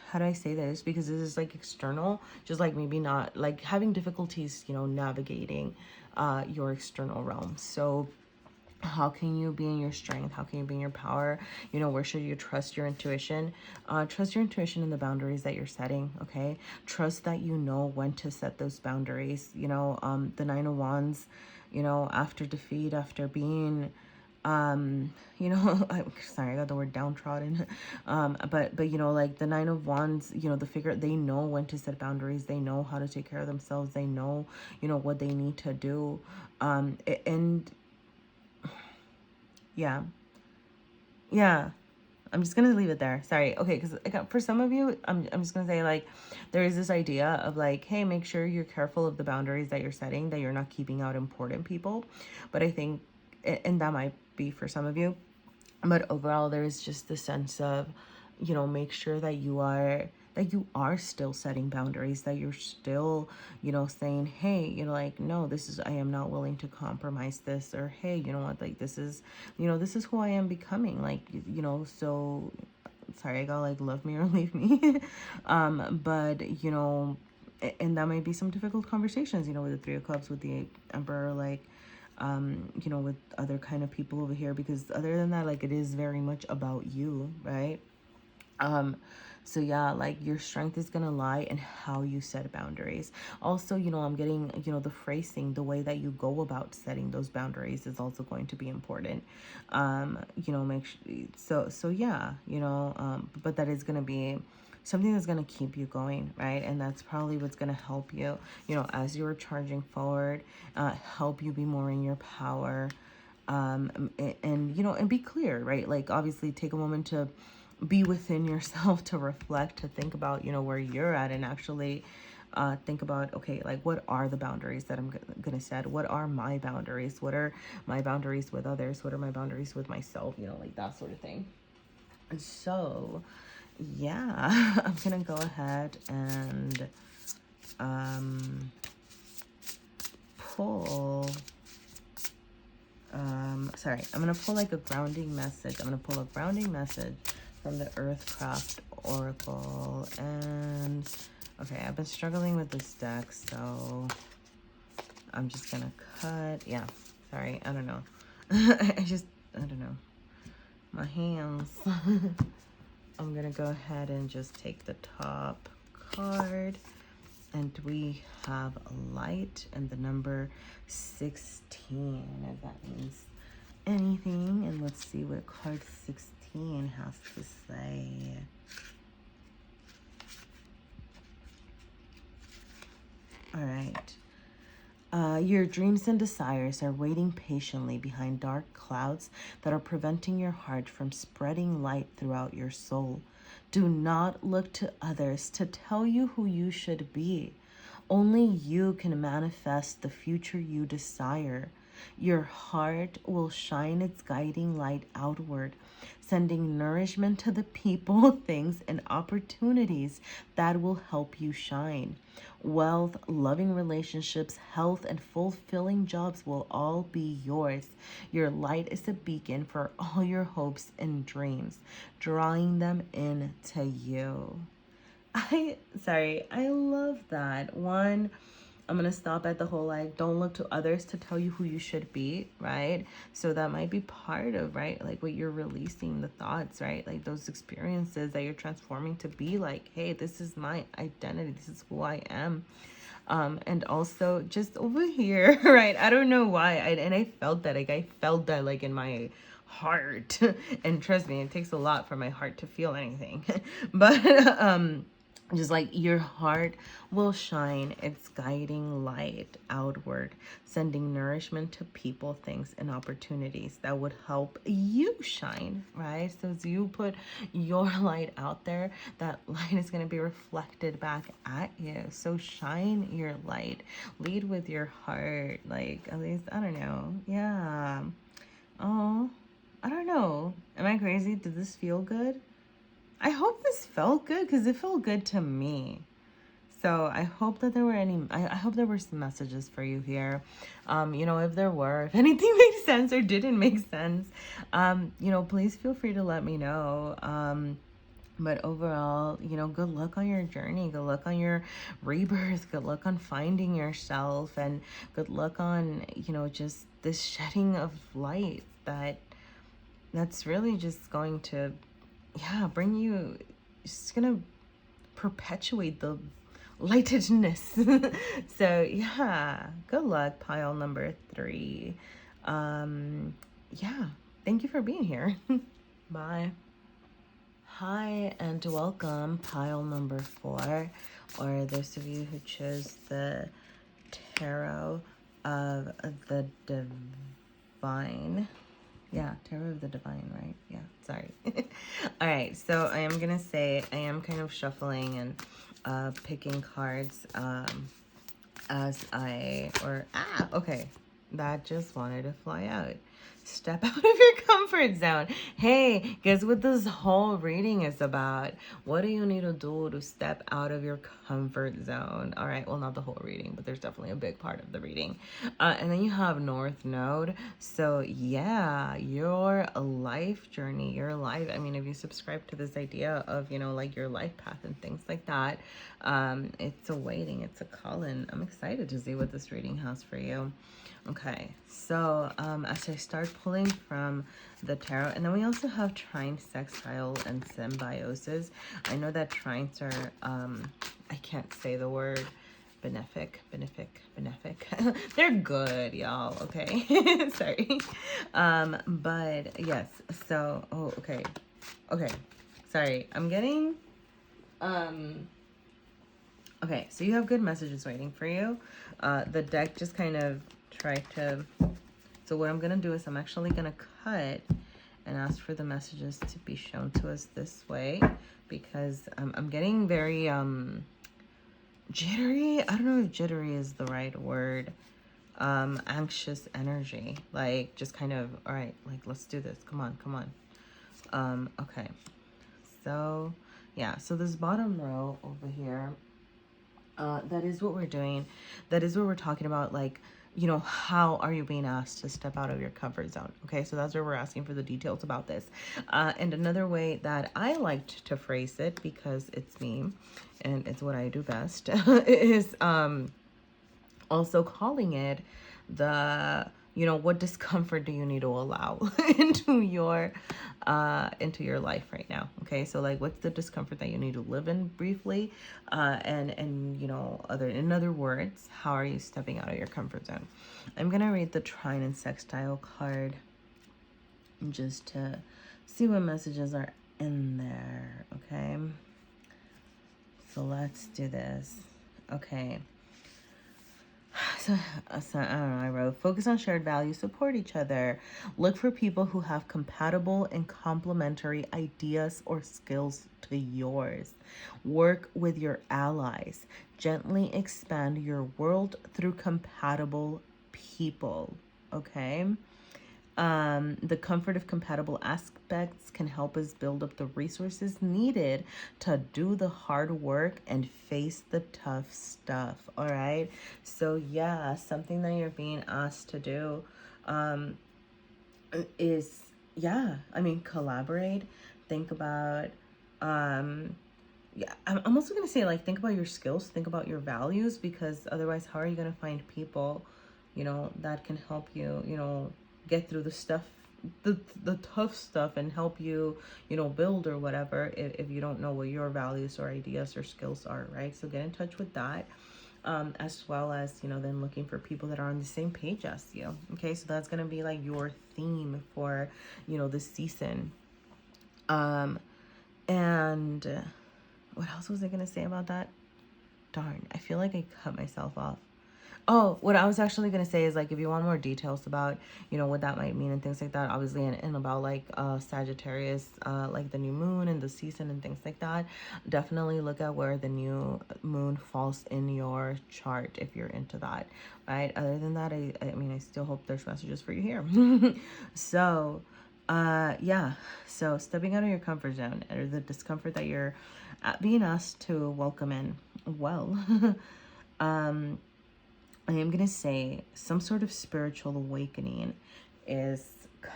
how do I say this? Because this is like external, just like maybe not like having difficulties, navigating your external realm. So how can you be in your strength? How can you be in your power? Where should you trust your intuition? Trust your intuition in the boundaries that you're setting, okay? Trust that you know when to set those boundaries. The Nine of Wands, after defeat, after being I'm sorry, I got the word downtrodden. But like the Nine of Wands, the figure, they know when to set boundaries, they know how to take care of themselves, they know, what they need to do. And yeah, yeah. I'm just gonna leave it there. Sorry. Okay, because for some of you, I'm just gonna say, like, there is this idea of like, hey, make sure you're careful of the boundaries that you're setting, that you're not keeping out important people. But I think, and that might be for some of you, but overall there's just the sense of, make sure that you are still setting boundaries, that you're still, saying, hey, like, no, this is, I am not willing to compromise this, or hey, you know what, like, this is, this is who I am becoming, like, so sorry, I got like love me or leave me. But and that might be some difficult conversations, with the Three of Cups, with the Emperor, like, with other kind of people over here, because other than that, like, it is very much about you, right? So yeah, like, your strength is gonna lie in how you set boundaries. Also, I'm getting, the phrasing, the way that you go about setting those boundaries is also going to be important. Make sure, so yeah, but that is gonna be something that's going to keep you going, right? And that's probably what's going to help you, as you're charging forward, help you be more in your power, and be clear, right? Like, obviously take a moment to be within yourself, to reflect, to think about, where you're at, and actually think about, okay, like what are the boundaries that I'm gonna set? What are my boundaries? What are my boundaries with others? What are my boundaries with myself? You know, like that sort of thing. And so, yeah, I'm gonna go ahead and pull. Sorry, I'm gonna pull like a grounding message. I'm gonna pull a grounding message from the Earthcraft Oracle. And okay, I've been struggling with this deck, so I'm just gonna cut. Yeah, sorry, I don't know. I don't know. My hands. I'm gonna go ahead and just take the top card. And we have light and the number 16, if that means anything. And let's see what card 16 has to say. All right. Your dreams and desires are waiting patiently behind dark clouds that are preventing your heart from spreading light throughout your soul. Do not look to others to tell you who you should be. Only you can manifest the future you desire. Your heart will shine its guiding light outward, sending nourishment to the people, things, and opportunities that will help you shine. Wealth, loving relationships, health, and fulfilling jobs will all be yours. Your light is a beacon for all your hopes and dreams, drawing them into you. I love that. One, I'm gonna stop at the whole like don't look to others to tell you who you should be, right? So that might be part of, right, like what you're releasing, the thoughts, right? Like those experiences that you're transforming to be like, hey, this is my identity, this is who I am. And also just over here, right? I don't know why. I felt that, like I felt that like in my heart. And trust me, it takes a lot for my heart to feel anything. But just like your heart will shine its guiding light outward, sending nourishment to people, things, and opportunities that would help you shine, right? So as you put your light out there, that light is going to be reflected back at you. So shine your light, lead with your heart. Like, at least, I don't know. Yeah. Oh, I don't know. Am I crazy? Did this feel good? I hope this felt good because it felt good to me. So I hope that there were I hope there were some messages for you here. You know, if there were, if anything made sense or didn't make sense, you know, please feel free to let me know. But overall, you know, good luck on your journey. Good luck on your rebirth. Good luck on finding yourself. And good luck on, you know, just this shedding of light that's really just going to, yeah, bring you, it's gonna perpetuate the lightedness. So yeah, good luck, pile number 3. Yeah, thank you for being here. Bye. Hi and welcome, pile number 4, or those of you who chose the Tarot of the Divine. Yeah, Tarot of the Divine, right? Yeah, sorry. All right, so I am gonna say I am kind of shuffling and picking cards okay, that just wanted to fly out. Step out of your comfort zone. Hey, guess what this whole reading is about? What do you need to do to step out of your comfort zone? All right, well, not the whole reading, but there's definitely a big part of the reading. And then you have North Node. So yeah, your life journey, your life. I mean, if you subscribe to this idea of, you know, like your life path and things like that, it's a waiting, it's a calling. I'm excited to see what this reading has for you. Okay, so as I start pulling from the tarot, and then we also have trine, sextile, and symbiosis. I know that trines are, I can't say the word, benefic. They're good, y'all, okay? Sorry. But yes, so, okay, sorry, I'm getting, okay, so you have good messages waiting for you. The deck just kind of tried to, so what I'm gonna do is I'm actually gonna cut and ask for the messages to be shown to us this way, because I'm getting very jittery. I don't know if jittery is the right word. Anxious energy, like just kind of, all right, like let's do this, come on, come on. Okay, so yeah, so this bottom row over here, that is what we're doing. That is what we're talking about. Like, you know, how are you being asked to step out of your comfort zone? Okay, so that's where we're asking for the details about this. And another way that I liked to phrase it, because it's me and it's what I do best, is also calling it the, you know, what discomfort do you need to allow into your life right now? Okay, so like, what's the discomfort that you need to live in briefly, and you know, in other words, how are you stepping out of your comfort zone? I'm gonna read the trine and sextile card just to see what messages are in there. Okay, so let's do this. Okay, so I don't know, I wrote, focus on shared values, support each other. Look for people who have compatible and complementary ideas or skills to yours. Work with your allies. Gently expand your world through compatible people. Okay? The comfort of compatible aspects can help us build up the resources needed to do the hard work and face the tough stuff. All right. So yeah, something that you're being asked to do is, yeah, I mean, collaborate. Think about, yeah, I'm also going to say, like, think about your skills, think about your values, because otherwise, how are you going to find people, you know, that can help you, you know, get through the stuff, the tough stuff, and help you, you know, build or whatever, if you don't know what your values or ideas or skills are, right? So get in touch with that. As well as, you know, then looking for people that are on the same page as you. Okay, so that's going to be like your theme for, you know, this season. And what else was I going to say about that? Darn, I feel like I cut myself off. Oh, what I was actually going to say is, like, if you want more details about, you know, what that might mean and things like that, obviously, and about, like, Sagittarius, like the new moon and the season and things like that, definitely look at where the new moon falls in your chart if you're into that, right? Other than that, I mean, I still hope there's messages for you here. So, yeah, so stepping out of your comfort zone, or the discomfort that you're being asked to welcome in, well, I am going to say some sort of spiritual awakening is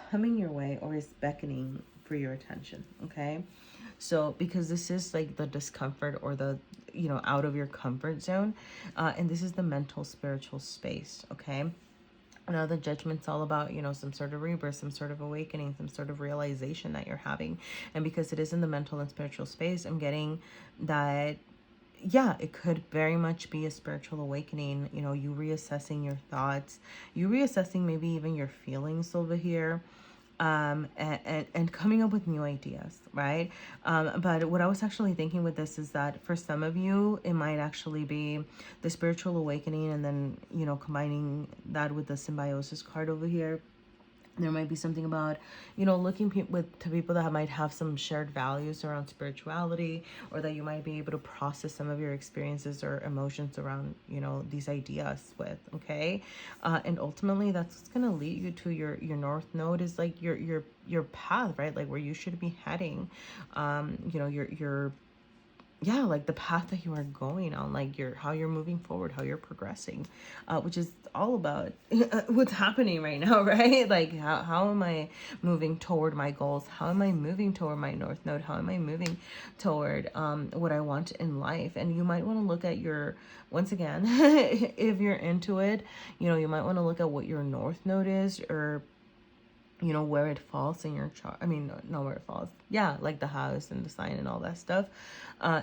coming your way, or is beckoning for your attention. Okay. So, because this is like the discomfort, or the, you know, out of your comfort zone. And this is the mental spiritual space. Okay. Now, the judgment's all about, you know, some sort of rebirth, some sort of awakening, some sort of realization that you're having. And because it is in the mental and spiritual space, I'm getting that, yeah, it could very much be a spiritual awakening. You know, you reassessing your thoughts, you reassessing maybe even your feelings over here, and coming up with new ideas, right? But what I was actually thinking with this is that for some of you, it might actually be the spiritual awakening, and then, you know, combining that with the symbiosis card over here. There might be something about, you know, looking to people that might have some shared values around spirituality, or that you might be able to process some of your experiences or emotions around, you know, these ideas with. Okay. And ultimately, that's what's going to lead you to your north node, is like your path, right? Like where you should be heading. You know, your yeah, like the path that you are going on, like how you're moving forward, how you're progressing, which is all about what's happening right now, right? Like how am I moving toward my goals? How am I moving toward my north node? How am I moving toward what I want in life? And you might want to look at your, once again, if you're into it, you know, you might want to look at what your north node is, or, you know, where it falls in your chart. I mean, not where it falls. Yeah, like the house and the sign and all that stuff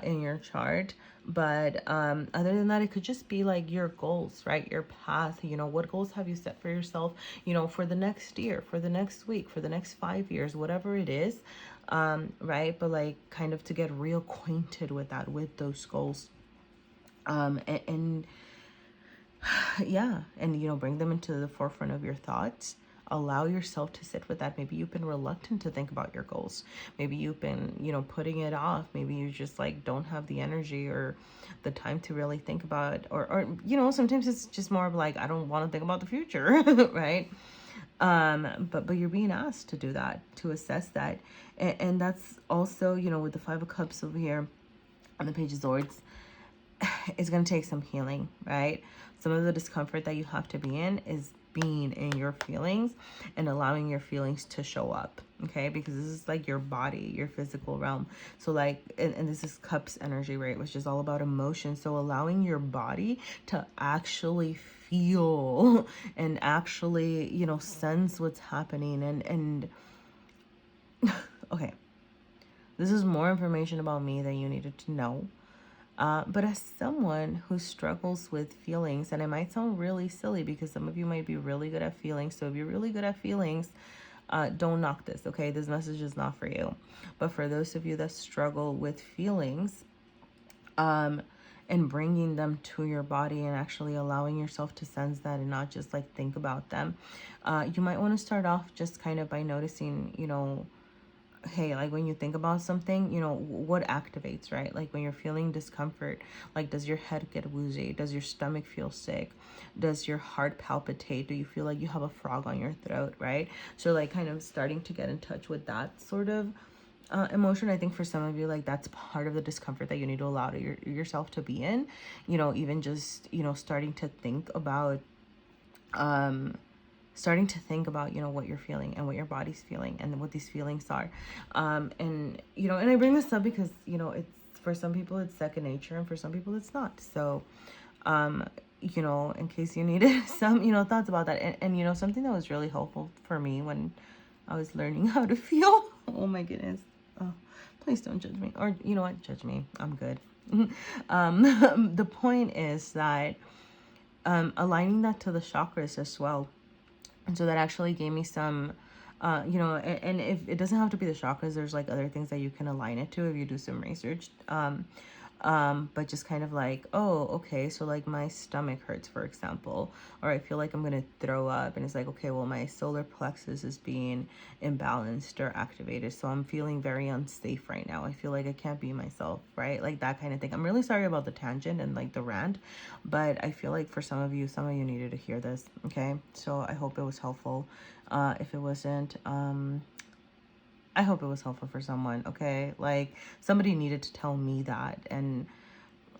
in your chart. But other than that, it could just be like your goals, right? Your path. You know, what goals have you set for yourself, you know, for the next year, for the next week, for the next 5 years, whatever it is, right? But like kind of to get reacquainted with that, with those goals. And yeah, and, you know, bring them into the forefront of your thoughts. allow yourself to sit with that. Maybe you've been reluctant to think about your goals. Maybe you've been, putting it off. Maybe you just like don't have the energy or the time to really think about, or sometimes it's just more of like, I don't want to think about the future, right? But you're being asked to do that, to assess that. And that's also, with the Five of Cups over here on the Page of Swords, it's going to take some healing, right? Some of the discomfort that you have to be in is being in your feelings and allowing your feelings to show up, okay? Because this is like your body, your physical realm. So like, and this is Cups energy, right? Which is all about emotion. So allowing your body to actually feel and actually, sense what's happening. And okay, this is more information about me that you needed to know. But as someone who struggles with feelings, and it might sound really silly because some of you might be really good at feelings. So if you're really good at feelings, don't knock this, okay? This message is not for you. But for those of you that struggle with feelings, and bringing them to your body and actually allowing yourself to sense that and not just like think about them, you might want to start off just kind of by noticing, hey, like when you think about something, what activates, right? Like when you're feeling discomfort, like does your head get woozy? Does your stomach feel sick? Does your heart palpitate? Do you feel like you have a frog on your throat, right? So like kind of starting to get in touch with that sort of emotion. I think for some of you, like that's part of the discomfort that you need to allow to yourself to be in, even just, starting to think about, what you're feeling and what your body's feeling and what these feelings are. And I bring this up because, it's, for some people it's second nature and for some people it's not. So, in case you needed some, thoughts about that. And something that was really helpful for me when I was learning how to feel. Oh my goodness. Oh, please don't judge me. Or you know what? Judge me. I'm good. The point is that aligning that to the chakras as well. And so that actually gave me some, and if it doesn't have to be the chakras, there's like other things that you can align it to if you do some research. But just kind of like, oh, okay, so like my stomach hurts, for example, or I feel like I'm gonna throw up, and it's like, okay, well, my solar plexus is being imbalanced or activated, so I'm feeling very unsafe right now. I feel like I can't be myself, right? Like that kind of thing. I'm really sorry about the tangent and like the rant, but I feel like for some of you needed to hear this, okay? So I hope it was helpful. If it wasn't, I hope it was helpful for someone, okay? Like somebody needed to tell me that, and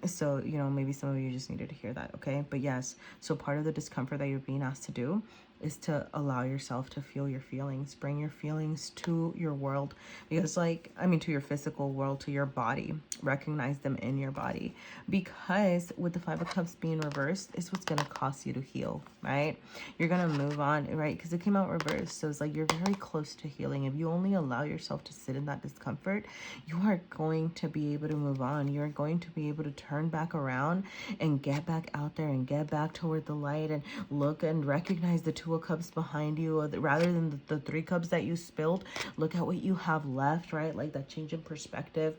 so, maybe some of you just needed to hear that, okay? But yes, so part of the discomfort that you're being asked to do is to allow yourself to feel your feelings, bring your feelings to your world, because to your physical world, to your body, recognize them in your body, because with the Five of Cups being reversed, it's what's going to cost you to heal, right? You're going to move on, right? Because it came out reversed. So it's like you're very close to healing. If you only allow yourself to sit in that discomfort, you are going to be able to move on. You're going to be able to turn back around and get back out there and get back toward the light and look and recognize the Two of Cups behind you, or rather than the Three Cups that you spilled. Look at what you have left, right? Like that change in perspective.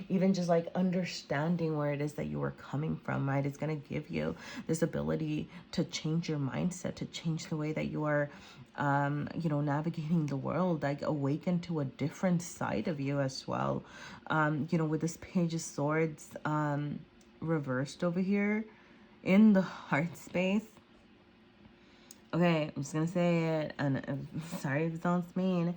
Even just like understanding where it is that you are coming from, right? It's going to give you this ability to change your mindset, to change the way that you are, navigating the world, like awaken to a different side of you as well. With this Page of Swords, reversed over here in the heart space. Okay, I'm just going to say it, and sorry if it sounds mean,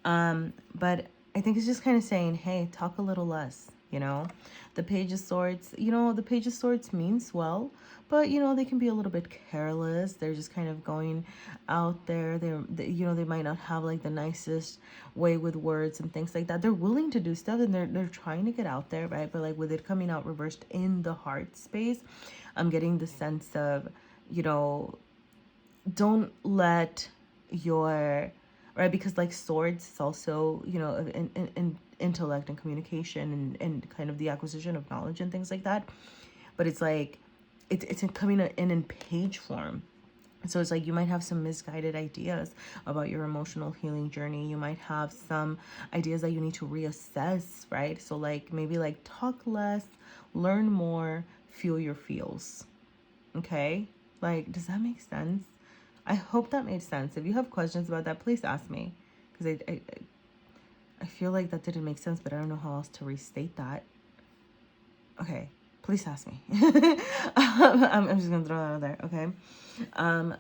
but I think it's just kind of saying, hey, talk a little less, The Page of Swords, the Page of Swords means well, but, they can be a little bit careless. They're just kind of going out there. They might not have like the nicest way with words and things like that. They're willing to do stuff and they're trying to get out there, right? But like with it coming out reversed in the heart space, I'm getting the sense of, don't let your, right, because like swords is also, in intellect and communication and kind of the acquisition of knowledge and things like that, but it's like it's coming in page form. So it's like you might have some misguided ideas about your emotional healing journey. You might have some ideas that you need to reassess, right? So like maybe like talk less, learn more, feel your feels. Okay? Like, does that make sense? I hope that made sense. If you have questions about that, please ask me, because I feel like that didn't make sense, but I don't know how else to restate that. Okay, please ask me. I'm just gonna throw that out there, okay?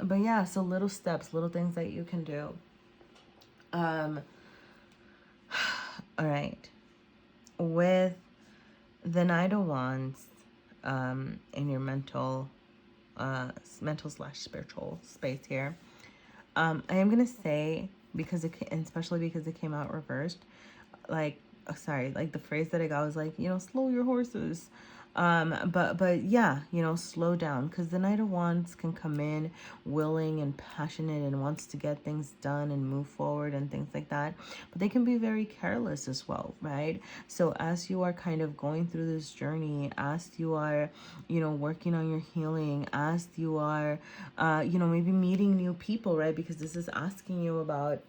But yeah, so little steps, little things that you can do. All right, with the Knight of Wands, in your mental slash spiritual space here, I am gonna say, because especially because it came out reversed, like, sorry, like the phrase that I got was like, slow your horses. But yeah, slow down, because the Knight of Wands can come in willing and passionate and wants to get things done and move forward and things like that. But they can be very careless as well, right? So as you are kind of going through this journey, as you are, working on your healing, as you are, maybe meeting new people, right? Because this is asking you about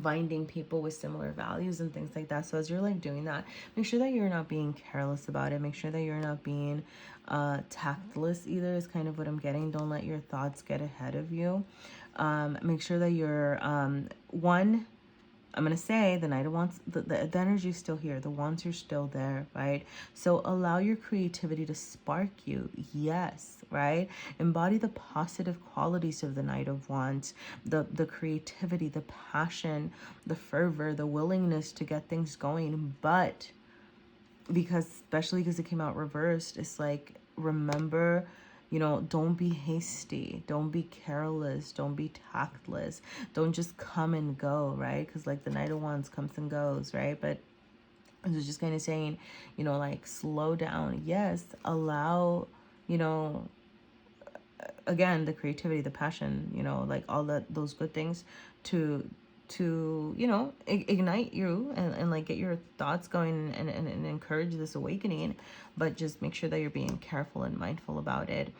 finding people with similar values and things like that. So as you're like doing that, make sure that you're not being careless about it. Make sure that you're not being tactless either, is kind of what I'm getting. Don't let your thoughts get ahead of you. Make sure that you're one, I'm going to say the Knight of Wands, the energy is still here. The Wands are still there, right? So allow your creativity to spark you. Yes, right? Embody the positive qualities of the Knight of Wands, the creativity, the passion, the fervor, the willingness to get things going. But especially because it came out reversed, it's like, remember, don't be hasty, don't be careless, don't be tactless, don't just come and go, right? Because like the Knight of Wands comes and goes, right? But I was just kind of saying, like, slow down. Yes, allow, again, the creativity, the passion, like all those good things to ignite you and like get your thoughts going and encourage this awakening. But just make sure that you're being careful and mindful about it.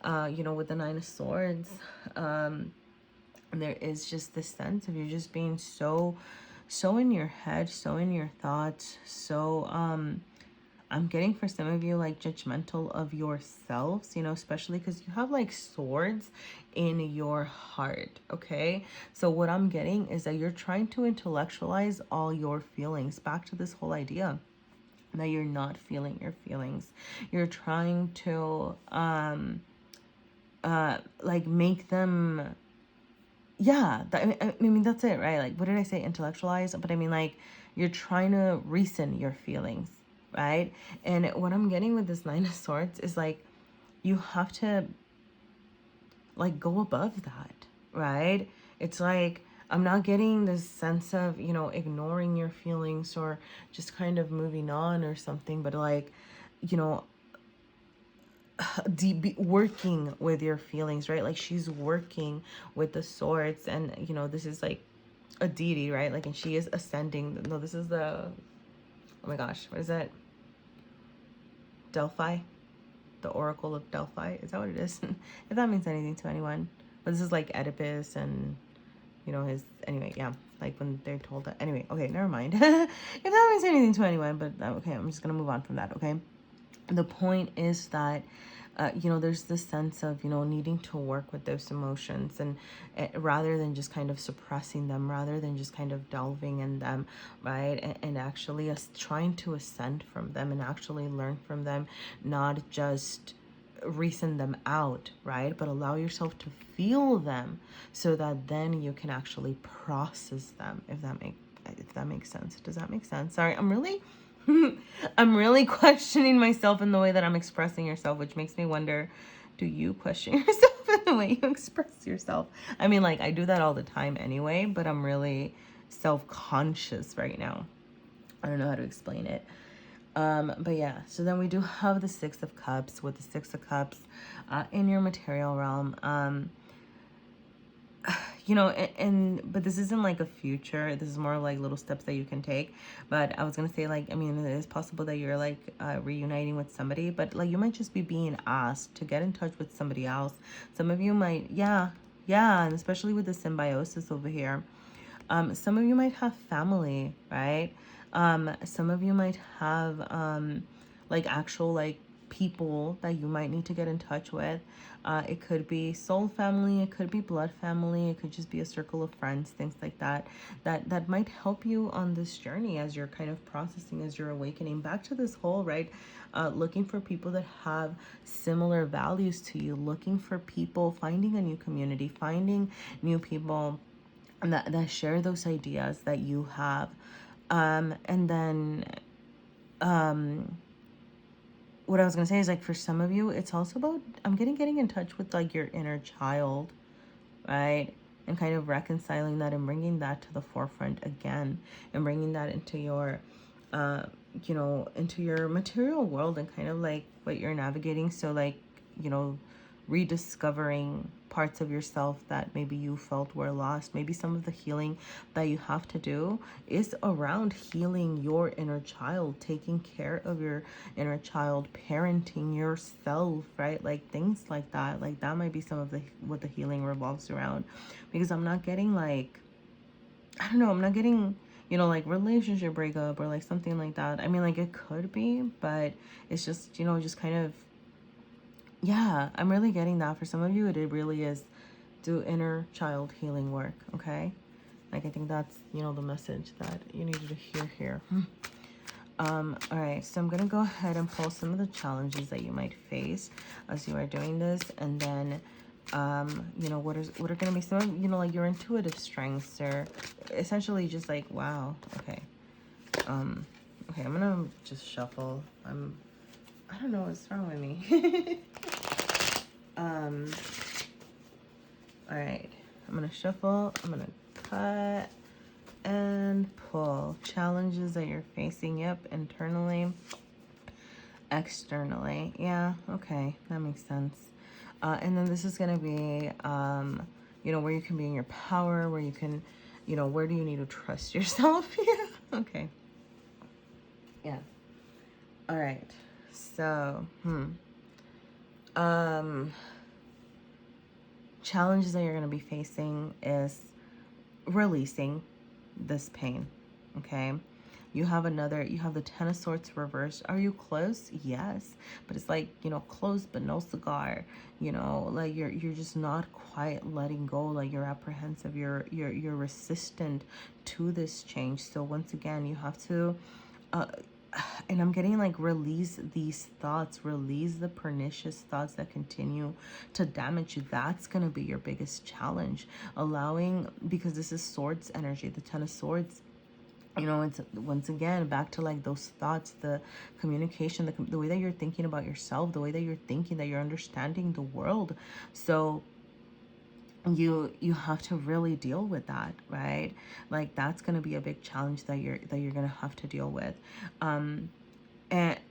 With the Nine of Swords, there is just this sense of you just being so in your head, so in your thoughts, so I'm getting, for some of you, like judgmental of yourselves, especially because you have like swords in your heart, okay? So what I'm getting is that you're trying to intellectualize all your feelings, back to this whole idea that you're not feeling your feelings. You're trying to like make them, yeah, I mean, that's it, right? Like, what did I say? Intellectualize? But I mean, like, you're trying to reason your feelings, right? And what I'm getting with this Nine of Swords is like, you have to like go above that, right? It's like, I'm not getting this sense of, ignoring your feelings or just kind of moving on or something, but like, working with your feelings, right? Like, she's working with the swords, and this is like a deity, right? Like, and she is ascending. No, this is the, oh my gosh, what is that? Delphi, the Oracle of Delphi. Is that what it is? If that means anything to anyone. But this is like Oedipus and his, anyway, yeah, like when they're told that, anyway, okay, never mind. If that means anything to anyone, but okay, I'm just gonna move on from that, okay? The point is that there's this sense of, needing to work with those emotions, and rather than just kind of suppressing them, rather than just kind of delving in them, right? And actually trying to ascend from them and actually learn from them, not just reason them out, right? But allow yourself to feel them so that then you can actually process them, if that makes sense. Does that make sense? Sorry, I'm really questioning myself in the way that I'm expressing yourself, which makes me wonder, do you question yourself in the way you express yourself? I mean, like, I do that all the time anyway, but I'm really self-conscious right now. I don't know how to explain it. But yeah, so then we do have the Six of Cups. With the Six of Cups in your material realm, but this isn't like a future. This is more like little steps that you can take. But I was gonna say, like, I mean, it is possible that you're like reuniting with somebody, but like you might just be being asked to get in touch with somebody else. Some of you might, yeah, and especially with the symbiosis over here. Some of you might have family, right? Some of you might have like actual like people that you might need to get in touch with. It could be soul family, it could be blood family, it could just be a circle of friends, things like that, that might help you on this journey as you're kind of processing, as you're awakening. Back to this whole, right? Looking for people that have similar values to you, looking for people, finding a new community, finding new people that share those ideas that you have. And then what I was gonna say is, like, for some of you, it's also about, I'm getting in touch with like your inner child, right? And kind of reconciling that and bringing that to the forefront again, and bringing that into your into your material world, and kind of like what you're navigating. So like, rediscovering parts of yourself that maybe you felt were lost. Maybe some of the healing that you have to do is around healing your inner child, taking care of your inner child, parenting yourself, right? Like things like that. Like that might be some of the what the healing revolves around. Because I'm not getting like, I don't know, I'm not getting, like relationship breakup or like something like that. I mean, like it could be, but it's just, just kind of, yeah, I'm really getting that. For some of you, it really is do inner child healing work, okay? Like, I think that's, the message that you needed to hear here. All right, so I'm going to go ahead and pull some of the challenges that you might face as you are doing this. And then, what are going to be some of, like your intuitive strengths, or essentially just like, wow, okay. Okay, I'm going to just shuffle. I don't know what's wrong with me. All right, I'm gonna shuffle, I'm gonna cut and pull. Challenges that you're facing, yep, internally, externally. Yeah, okay, that makes sense. And then this is gonna be, where you can be in your power, where you can, where do you need to trust yourself? Yeah, okay. Yeah. All right, so, challenges that you're going to be facing is releasing this pain, okay? You have the Ten of Swords reversed. Are you close? Yes. But it's like, close but no cigar. Like you're just not quite letting go. Like you're apprehensive. You're resistant to this change. So once again, you have to and I'm getting like, release these thoughts, release the pernicious thoughts that continue to damage you. That's going to be your biggest challenge. Allowing, because this is swords energy, the Ten of Swords. It's once again back to like those thoughts, the communication, the way that you're thinking about yourself, the way that you're thinking, that you're understanding the world. So you have to really deal with that, right? Like that's going to be a big challenge that you're going to have to deal with. And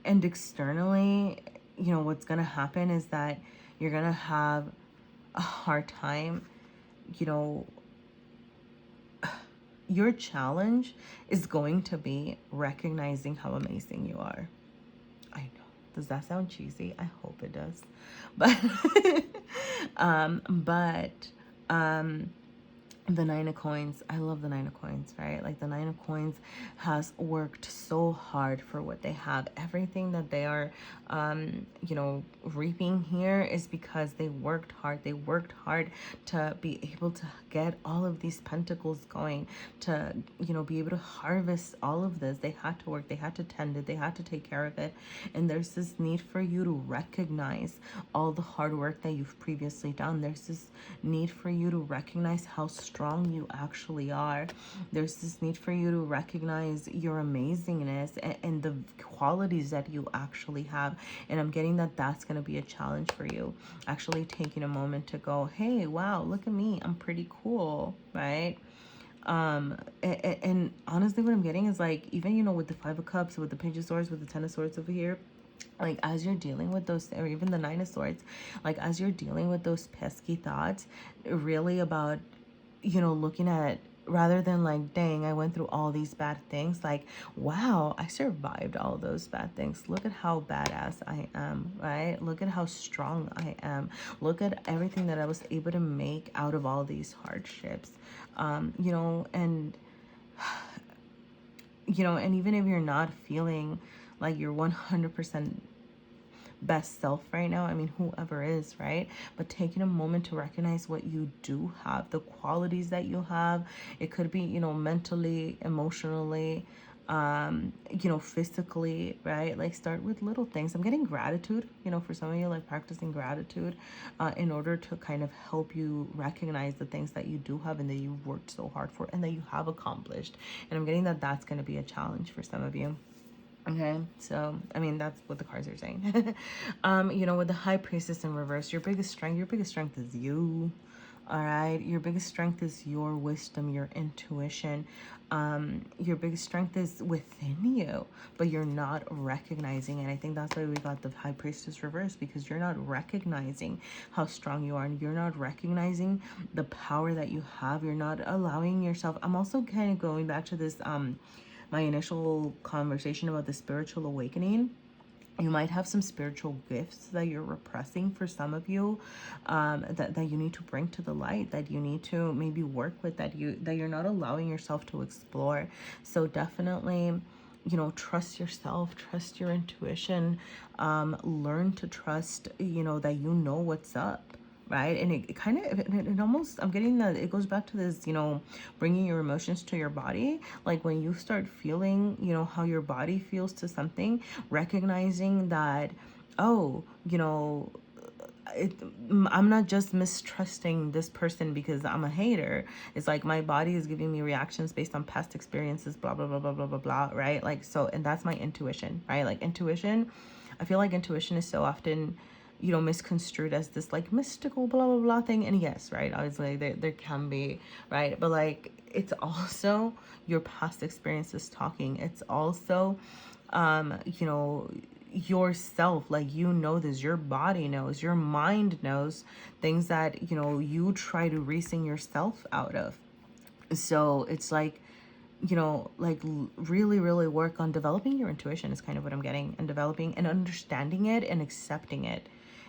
externally, what's going to happen is that you're going to have a hard time. Your challenge is going to be recognizing how amazing you are. I know. Does that sound cheesy? I hope it does. The Nine of Coins, I love the Nine of Coins, right? Like the Nine of Coins has worked so hard for what they have. Everything that they are, reaping here is because they worked hard. They worked hard to be able to get all of these pentacles going, to, be able to harvest all of this. They had to work, they had to tend it, they had to take care of it. And there's this need for you to recognize all the hard work that you've previously done. There's this need for you to recognize how strong you actually are. There's this need for you to recognize your amazingness and the qualities that you actually have. And I'm getting that that's going to be a challenge for you. Actually taking a moment to go, hey, wow, look at me. I'm pretty cool, right? And honestly, what I'm getting is like, even, with the Five of Cups, with the Page of Swords, with the Ten of Swords over here, like as you're dealing with those, or even the Nine of Swords, like as you're dealing with those pesky thoughts, really about, looking at, rather than like, dang, I went through all these bad things, like, wow, I survived all those bad things. Look at how badass I am, right? Look at how strong I am. Look at everything that I was able to make out of all these hardships. And and even if you're not feeling like you're 100% best self right now. I mean, whoever is, right? But taking a moment to recognize what you do have, the qualities that you have. It could be, you know, mentally, emotionally, you know, physically, right? Like start with little things. I'm getting gratitude, you know, for some of you, like practicing gratitude in order to kind of help you recognize the things that you do have and that you've worked so hard for and that you have accomplished. And I'm getting that that's going to be a challenge for some of you. Okay, so I mean that's what the cards are saying. You know, with the High Priestess in reverse, your biggest strength is you. All right, your biggest strength is your wisdom, your intuition. Your biggest strength is within you, but you're not recognizing it. I think that's why we got the High Priestess reverse, because you're not recognizing how strong you are, and you're not recognizing the power that you have. You're not allowing yourself. I'm also kind of going back to this my initial conversation about the spiritual awakening. You might have some spiritual gifts that you're repressing for some of you, that you need to bring to the light, that you need to maybe work with, that you're not allowing yourself to explore. So definitely, you know, trust yourself, trust your intuition, learn to trust, you know, that you know what's up, right? And it kind of, it almost, I'm getting that it goes back to this, you know, bringing your emotions to your body. Like when you start feeling, you know, how your body feels to something, recognizing that, oh, you know, I'm not just mistrusting this person because I'm a hater. It's like my body is giving me reactions based on past experiences, blah, blah, blah, blah, blah, blah, blah, right? Like, so, and that's my intuition, right? Like intuition, I feel like intuition is so often, you know, misconstrued as this like mystical blah, blah, blah thing. And yes, right, obviously there can be, right? But like, it's also your past experiences talking. It's also, you know, yourself, like, you know, this, your body knows, your mind knows things that, you know, you try to reason yourself out of. So it's like, you know, like really, really work on developing your intuition is kind of what I'm getting, and developing and understanding it and accepting it.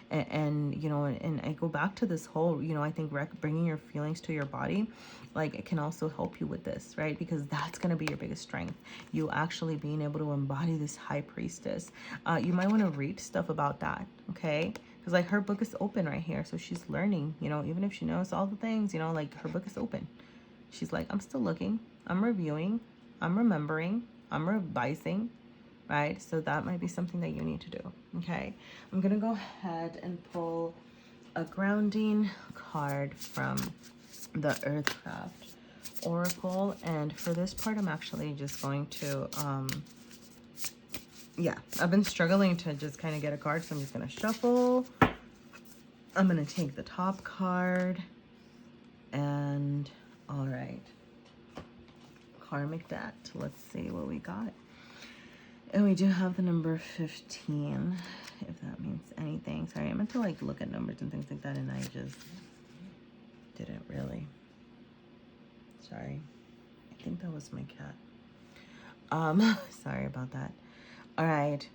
And you know, and I go back to this whole, you know, I think bringing your feelings to your body, like it can also help you with this, right? Because that's going to be your biggest strength, you actually being able to embody this High Priestess. You might want to read stuff about that, okay? Because like her book is open right here, so she's learning, you know, even if she knows all the things, you know, like her book is open. She's like, I'm still looking, I'm reviewing, I'm remembering, I'm revising, right? So that might be something that you need to do, okay? I'm going to go ahead and pull a grounding card from the Earthcraft Oracle. And for this part, I'm actually just going to, yeah, I've been struggling to just kind of get a card, so I'm just going to shuffle. I'm going to take the top card, and all right, karmic debt. Let's see what we got. And we do have the number 15, if that means anything. Sorry, I meant to like look at numbers and things like that, and I just didn't really. Sorry. I think that was my cat. Sorry about that. All right.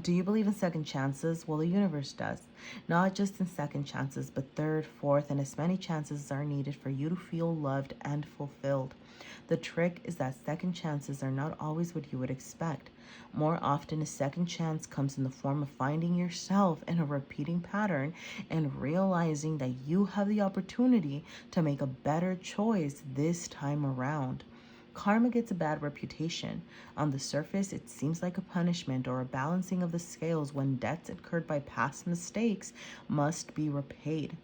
Do you believe in second chances? Well, the universe does. Not just in second chances, but third, fourth, and as many chances are needed for you to feel loved and fulfilled. The trick is that second chances are not always what you would expect. More often, a second chance comes in the form of finding yourself in a repeating pattern and realizing that you have the opportunity to make a better choice this time around. Karma gets a bad reputation. On the surface, it seems like a punishment or a balancing of the scales when debts incurred by past mistakes must be repaid.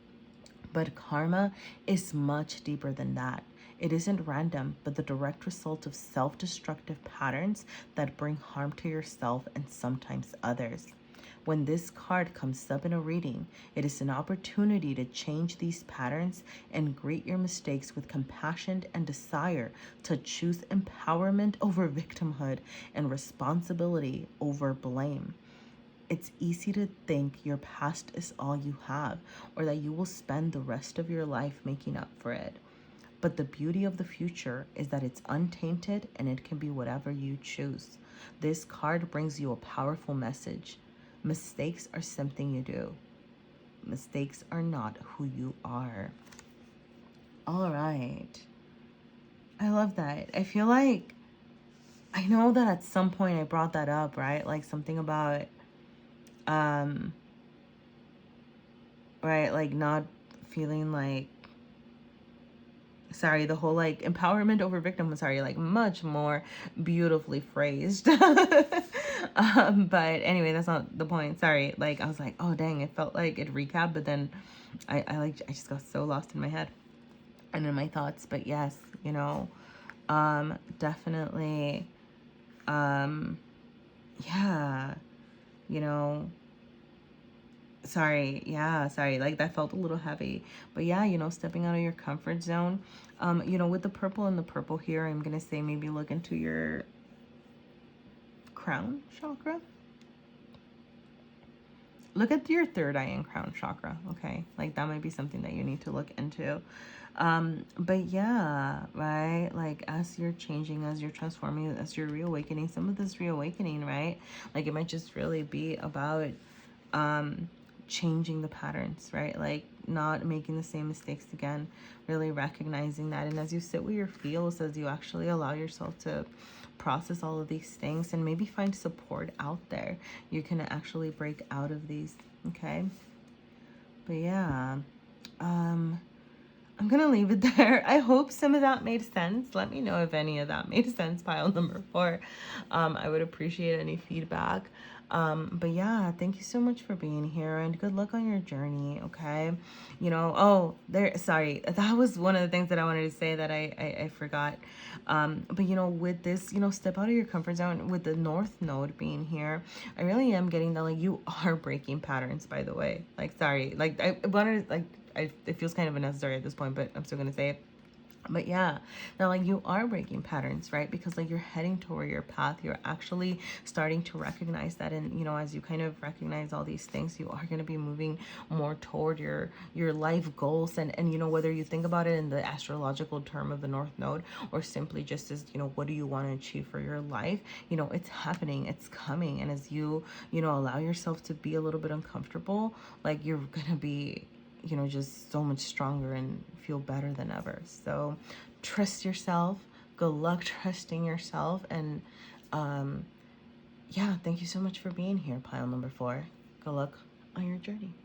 But karma is much deeper than that. It isn't random, but the direct result of self-destructive patterns that bring harm to yourself and sometimes others. When this card comes up in a reading, it is an opportunity to change these patterns and greet your mistakes with compassion and desire to choose empowerment over victimhood and responsibility over blame. It's easy to think your past is all you have, or that you will spend the rest of your life making up for it. But the beauty of the future is that it's untainted and it can be whatever you choose. This card brings you a powerful message. Mistakes are something you do. Mistakes are not who you are. All right. I love that. I feel like, I know that at some point I brought that up, right? Like something about right, like not feeling like, sorry, the whole like empowerment over victim, sorry, like much more beautifully phrased. But anyway, that's not the point. Sorry. Like I was like, oh dang, it felt like it recapped, but then I just got so lost in my head and in my thoughts. But yes, you know, definitely, yeah, you know, sorry, yeah, sorry, like that felt a little heavy. But yeah, you know, stepping out of your comfort zone. You know, with the purple and the purple here, I'm gonna say maybe look into your crown chakra. Look at your third eye and crown chakra, okay? Like that might be something that you need to look into. But yeah, right, like as you're changing, as you're transforming, as you're reawakening, some of this reawakening, right, like it might just really be about changing the patterns, right, like not making the same mistakes again, really recognizing that. And as you sit with your feels, as you actually allow yourself to process all of these things and maybe find support out there, you can actually break out of these, okay? But yeah, I'm gonna leave it there. I hope some of that made sense. Let me know if any of that made sense, pile number 4. I would appreciate any feedback. But yeah, thank you so much for being here and good luck on your journey, okay? You know, oh, there, sorry, that was one of the things that I wanted to say that I forgot. But you know, with this, you know, step out of your comfort zone with the North Node being here, I really am getting that, like, you are breaking patterns, by the way. Like, sorry, like, I wanted, like, it feels kind of unnecessary at this point, but I'm still gonna say it. But yeah, now like you are breaking patterns, right? Because like you're heading toward your path, you're actually starting to recognize that. And you know, as you kind of recognize all these things, you are going to be moving more toward your life goals. And you know, whether you think about it in the astrological term of the North Node, or simply just as, you know, what do you want to achieve for your life, you know, it's happening, it's coming. And as you know, allow yourself to be a little bit uncomfortable, like you're gonna be, you know, just so much stronger and feel better than ever. So trust yourself. Good luck trusting yourself. And yeah, thank you so much for being here, pile number 4. Good luck on your journey.